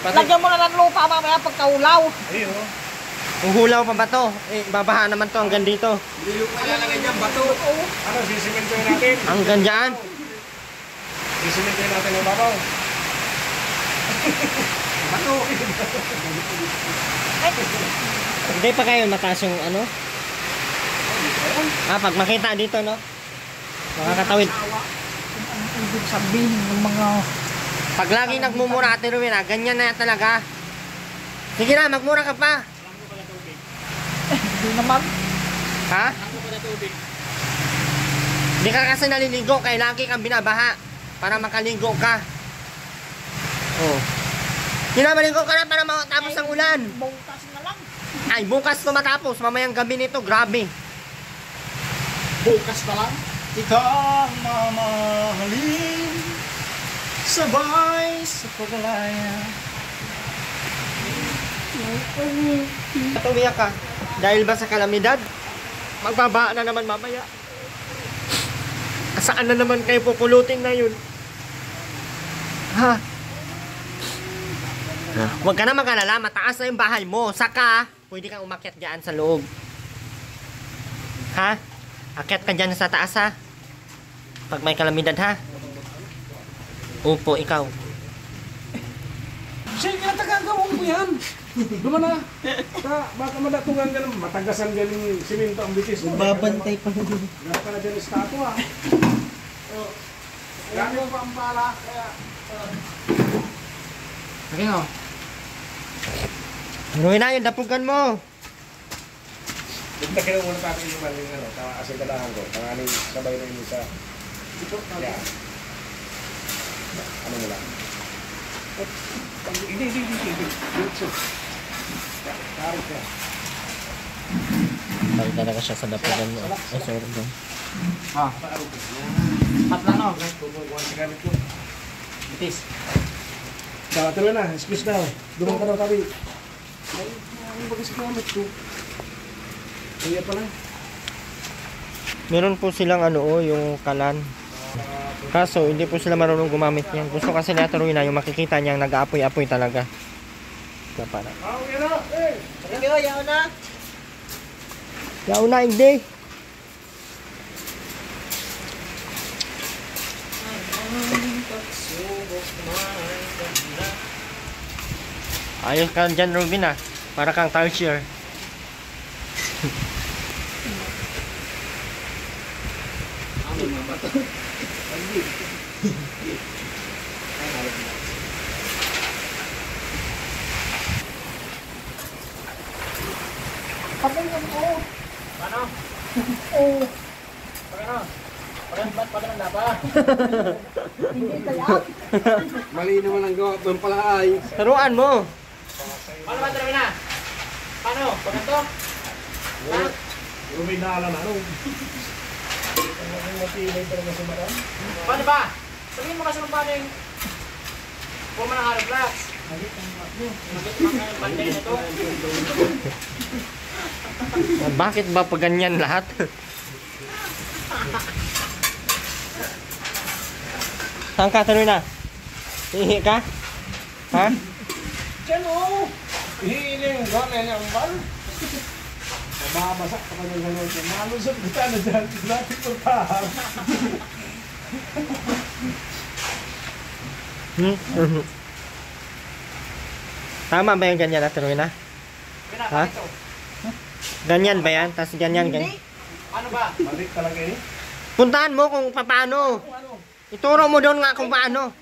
Pati, Lagyan mo na ng lupa mamaya pagkaulaw. Ayun, oh. kung hulaw pa ba to? Eh, babaha naman to hanggang dito. Ano, sisimentoyin natin? Hanggang dyan. Sisimentoyin natin ang babaw. Hindi pa kayo mataas yung ano? Pag makita dito, no? Makakatawid. Ang ibig sabihin ng mga... Pag lagi nagmumura, Ate Rowena, ganyan na talaga. Sige na, magmura ka pa. Hindi naman. Ha? Hindi ka kasi naliligo, kaya lagi kang binabaha para makaligo ka. Oh. Kinamaling ko ka na para matapos ang ulan. Bukas na lang. Ay, bukas to matapos. Mamayang gabi nito, grabe. Bukas na lang. Ikaw ang mamahalin. Sabay sa pagalaya. At umiyak ka. Dahil ba sa kalamidad? Magbaba na naman mamaya. Saan na naman kayo pupulutin na yun? Ha? Huwag ka na mag-alala, mataas na yung bahay mo. Saka, pwede kang umakyat dyan sa loob. Ha? Akyat ka dyan sa taas ha? Pag may kalamidad ha? Upo, ikaw. Siya yung natagagawa mo yan. Duman na. Baka madatungan ka naman. Matagasan dyan yung simento ang bitis. Babantay pa rin. Gano'n ka na dyan yung statua. Gamit pa ang pala. Kaya... Okay no? Haruin na yun, dapugan mo. Bigla kayo muna natin yung maling ano. Asing kalahan ko. Tanganing sabay na yun sa... Yan. Ano mo lang? Hindi. Dito. Tarik ka. Tarik talaga siya sa dapugan mo. Ay, sorry bro. Ah. Pat lang no? Tubukuhan sa gamit ko. Bitis. Tuloy na. Excuse na. Dumang ka daw tabi. Ay, bagay sa gamit ko. Kaya pala. Meron po silang yung kalan. Kaso, hindi po sila marunong gumamit yan. Gusto kasi ni Ate Rowena yung makikita niyang nag-aapoy-apoy talaga. Kaya para. Yan na. Yaw na, hindi. Ayos ka dyan, Rowena. Para kang tarsier. Pagganyan ko. Paano? Oo. Pagano? Pagano pa? Hindi kaya. Mali naman ang gawa doon pala ay. Taruan mo. Paano ba talaga na? Paano? Pagano? Ha? Ruminala na. Ano? Ang matilay talaga sa maran. Paano ba? Sabihin mo kasi kung paano yung forma ng hollow blocks. Nagit mga banday na to. Bakit ba pag ganyan lahat? Saan ka, Ate Rowena? Ihi ka? Ha? Diyan o! Hihiling gano'n ang bal. Mababasa ka pa ng gano'n. Malusot kita na dyan. Natin puntahan. Tama ba yung ganyan, Ate Rowena? Ha? Ganyan ba yan? Tapos ganyan, ganyan. Ano ba? Balik talaga eh. Puntahan mo kung paano. Ituro mo doon nga kung paano.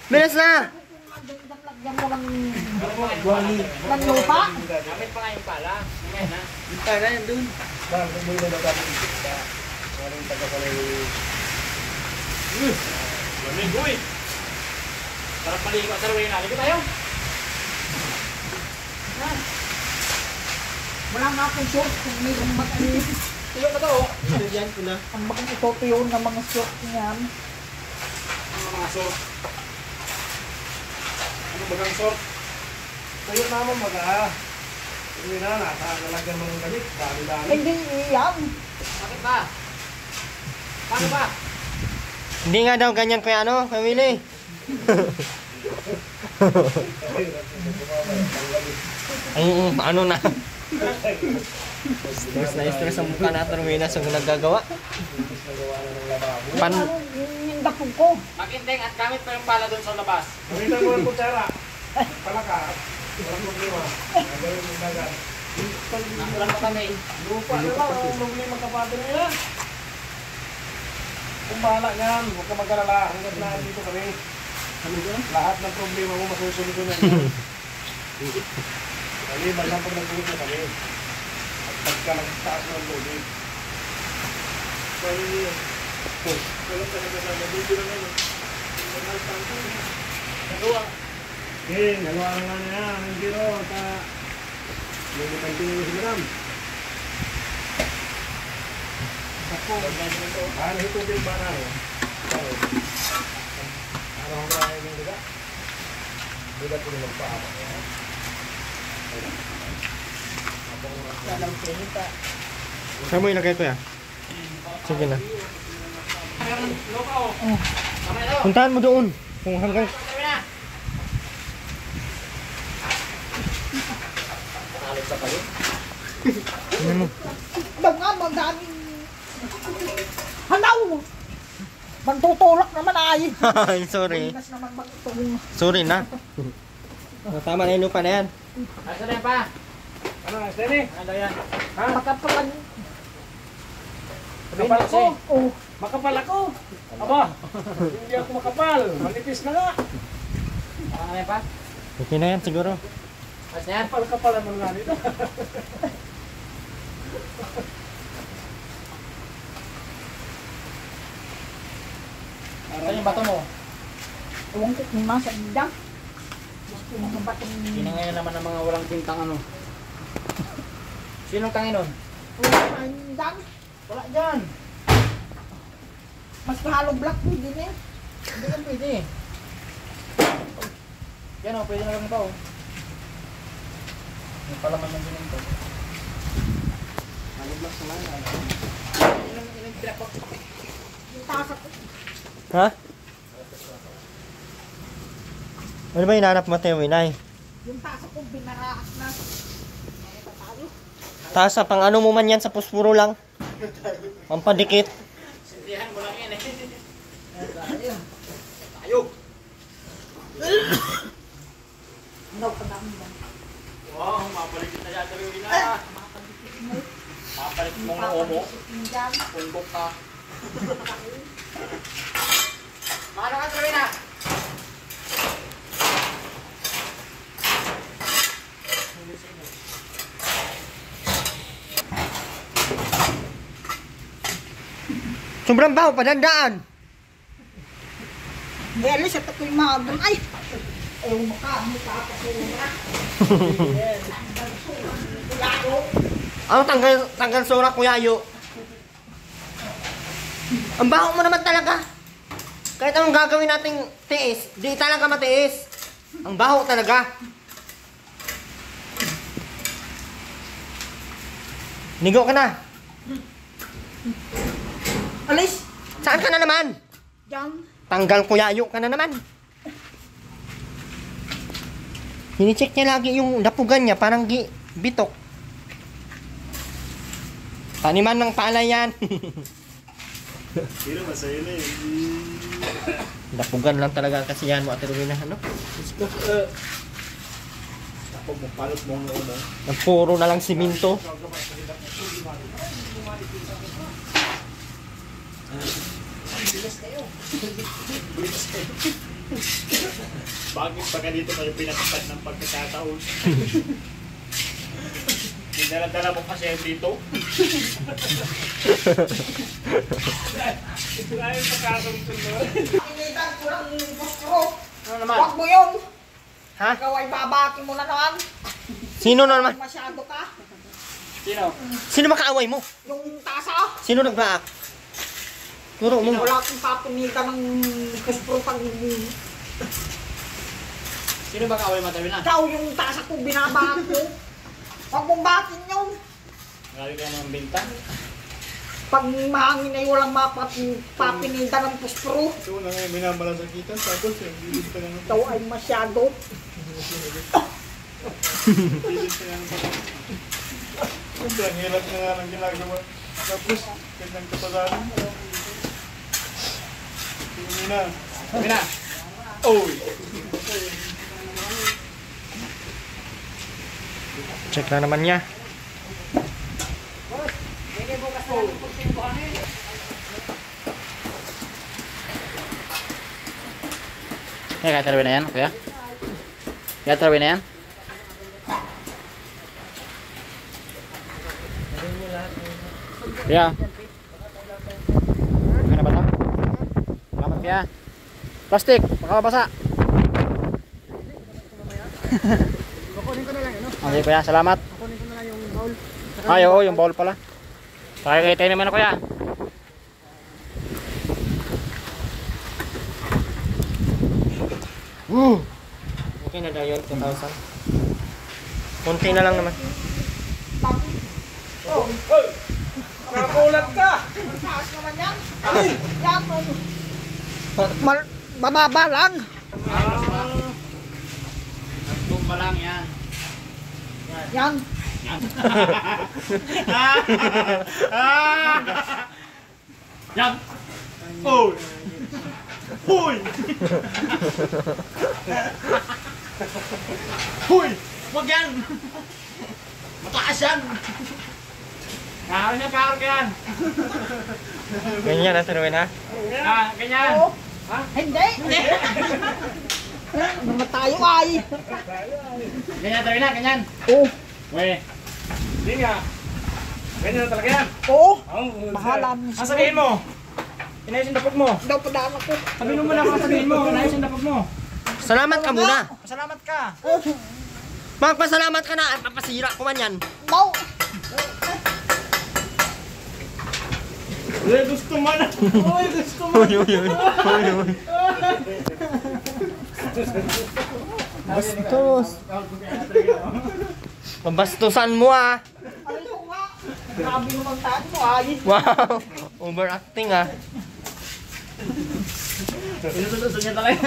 Bilis na! Lagyan mo ng lupa. Gamit pa nga yung pala. Ngayon na. Para yan doon. Bang, kung muli na dapat ikita. Walang taga pala yung... Lamig, uy! Sarap maligo at sarawin na. Ligo tayo. Wala nga akong short kung may lumbag ay. Tuyo ka to. Oh. Yan ko na. Ang bakang ito tuyo ng mga short niyan. Ano mga sort? Ano bagang sort? Tayo naman mag-ah. Uwi na, nalagyan mo ng gamit. Dami-dami. Hindi iyan. Bakit ba? Paano ba? Hindi nga daw ganyan kaya Kuya Willie. Ay, ano na. Stress ang mukha na Ate Rowena sa nagagawa. Pan Yung dapog ko. Makinteng at gamit pa yung pala doon sa labas. Gamitan mo ng kutsara. Palaka. Walang problema. Nagawin mo dagan. Nakulan pa kami. Lupa na lang. Ang problema kapatid nila. Kung bahala yan. Huwag ka mag-alala. Hanggat na dito kami. Lahat ng problema mo masusunod ko na yan. Maliban lang pag nag-uwi na kami. At pagka nagtaas ng lobby. Walang talaga na. Nandito na ngayon. Nagawa. Okay, nagawa na nga niya. Ang kilo. Yung kanting si Madam. Ano ito din ba na? Ano ang marami yung diga? Diga ko nung paano. Saan mo ilagay ko ya? Sige na. Puntahan mo doon. Kung hanggang... Ano mo? Daw nga, madaming... Hanaw! Magtutulak naman ay. Ay, sorry. Inas naman magtutulak. Sorry na. Tama na yung lupa na yan. Asa na yan pa? Ano, Stanley? Ano daw yan? Ha? Makapalan. Makapal ako? Oh. Makapal ako? Aba, hindi ako makapal. Manipis na nga. Ano na yan pa? Okay na yan siguro. Asa na yan? Kapal naman nga nito. Saan yung bato mo? Ewan ko kung nasa indang. Gusto mo ba itong... Kinangayon naman ng mga walang pintang ano. Sinong tanginon? Indang? Wala dyan. Mas mahalo black po din eh. Hindi yan pwede. Yan o, pwede na lang ito o. May palaman ng sininto. Alublas na lang. Ilang pinapok. Yung tasa ko. Ha? Ano ba hinanap mo, Teo Inay? Yung tasa ko binaraas na. Tayo. Tasa, pang ano mo man yan sa puspuro lang. Pampadikit. Sindihan mo lang yan eh. Ano pa namin ba? Wow, mapalikit na siya tayo na. Mapalit mong omo. Indang. Punggok ka. Paano ka tayo na? Sobrang baho, padandaan. May alis at ako'y magun. Ay! Ayaw mukha pa sura. Ano tanggal sura, Kuya Ayo? Ang baho mo naman talaga. Kahit anong gagawin nating tiis, di talaga matiis. Ang baho talaga. Nigo ka na. Alis! Saan ka na naman? Diyan. Tanggal Kuya Ayo ka na naman. Hinicheck niya lagi yung dapugan niya, parang bitok. Taniman ng palay yan. Pero masaya na yun. Dapugan lang talaga kasi yan mo, Ate Rowena, ano? Tapos mo palot mong umo. Puro na lang siminto. Bakit pa ganito kayo pinatapad ng pagkakataon? Dinala-dala mo kasi yan dito. Ito na yung pagkakasunod. Initan ko lang yung bustro. Ano naman? Huwag mo yun. Ha? Ikaw ay babakin mo na naman. Sino na naman? Masyado ka. Sino? Sino makaaway mo? Yung tasa. Sino nagbaak? Turo mo. Wala akong papunitan ng bustro pag... Sino ba kaaway matabi na? Ikaw yung tasa ko binabak mo. Huwag mong bakin yun. Ngali ka ng bintang. Pag mahangin ay walang mapapinitan ng bustro. Ito na nga yung minamalasakitan. Tapos yung bilid ka nga. Ikaw ay masyado. Bilid ka nga. Sobrang hirap na nga ng ginagawa. Tapos, kanyang kapasaran. Tingin na. Sabi na. Oy! Check na naman niya. Kaya tarawin na yan, kuya? Kaya tarawin na yan? Kuya? Okay na ba ito? Salamat kuya. Plastic, baka mabasa. Kukunin ko na lang, ano? Okay, kuya, salamat. Kukunin ko na lang yung bowl. Ay, oo, yung bowl pala. Pakikita naman ako, kuya. Okay na daw yun, 2,000. Kunti na lang naman. Nakulat ka! Taas naman yan. Yan. Bababa lang. Tumba lang yan. Yan. Yan! Oh! Huy! Huy! Huwag yan! Mataas yan! Kakaroon niya, kakaroon yan! Ganyan na, Sir Win, ha? Ganyan! Hindi. Naman tayo ay. Ganyan, tayo na, ganyan! Oo. Weh! Hindi nga. Ganyan na talaga yan. Oo. Oh, Bahala mo. Ang sabihin mo! Inayos yung dapog mo! Daw padaan ako. Sabihin mo na kung sabihin mo! Inayos yung dapog mo! Salamat ka muna. Salamat ka! Magpasalamat ka na at papasira ko man yan. Daw. Uy, gusto mo na! Uy, gusto mo! Bastos. Pabastusan mo, ah. Aray ko nga. Grabe naman tayo mo ay. Wow. Overacting, ah. Inututusun niya talaga!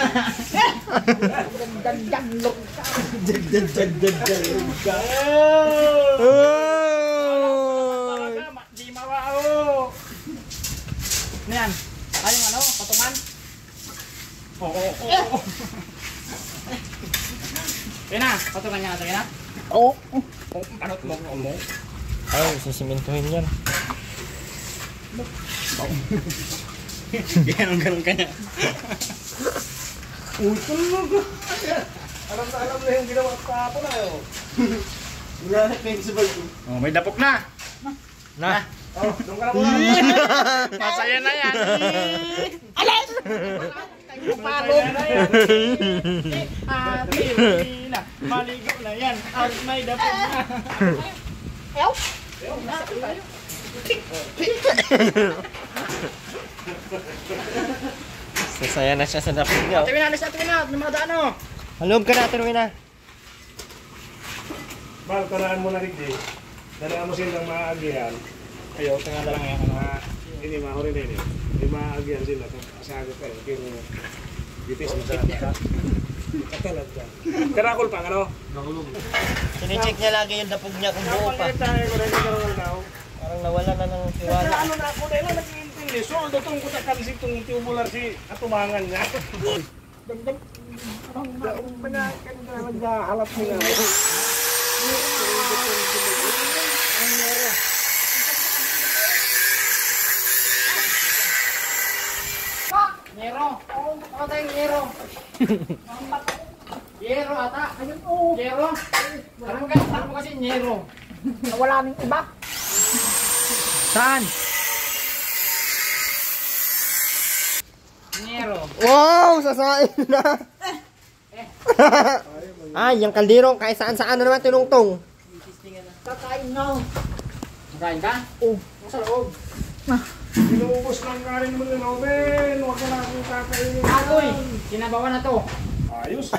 Ganyan look ka. Oy! Di mawao! Ano yan? Ay, yung ano? Patungan? Oo. Kaya na, patungan niya natin, kaya na? Oo. Panot mo. Ay, sisimintuhin yan. Ganun ka niya. alam na yung ginawa kahapon na yun. Wala na kayo sa barko. Oh, may dapok na. Na. Oh, doon ka na muna. Masaya na yan. Alis! Tayo palo. Ate, na. Maligo na yan. At may dapok na. Ew. Sasaya na siya sa dapig niya. Ate, winalis ate, winalis. Namadaan o. Halog ka na, Sir Win, ha? Bal, karaan mo na rin din. Dalaan mo silang maagihan. Ayaw, tingnan na lang yan. Hindi mahuli na yun. Hindi maagihan sila. Kung asagot ka, pero dipis mo sa katalag ka. Karakol pa, ano? Sinicheck niya lagi yung dapog niya kung buo pa. Palit tayo ko rin yung tao. Parang nawala na ng tiwala. Ano na ako na lang nag-iintindi. So, datong ko sa kansip itong tubular si atumangan niya. Dagdag. Naghahalap nila. Nyero. Ako tayong Nyero. Nyero ata. Ayun oo. Nyero. Alam mo kasi Nyero. Nawala ng iba. Saan? Nyero. Wow! Sasain na! Ay, yung kalderong kahit saan-saan na naman tinungtong. Kakain na. Makain ka? Oo. Sa loob. Inuubos lang karin mo ni Robin. Huwag ka na akong kakainin. Atoy, sinabawan na to. Ayos.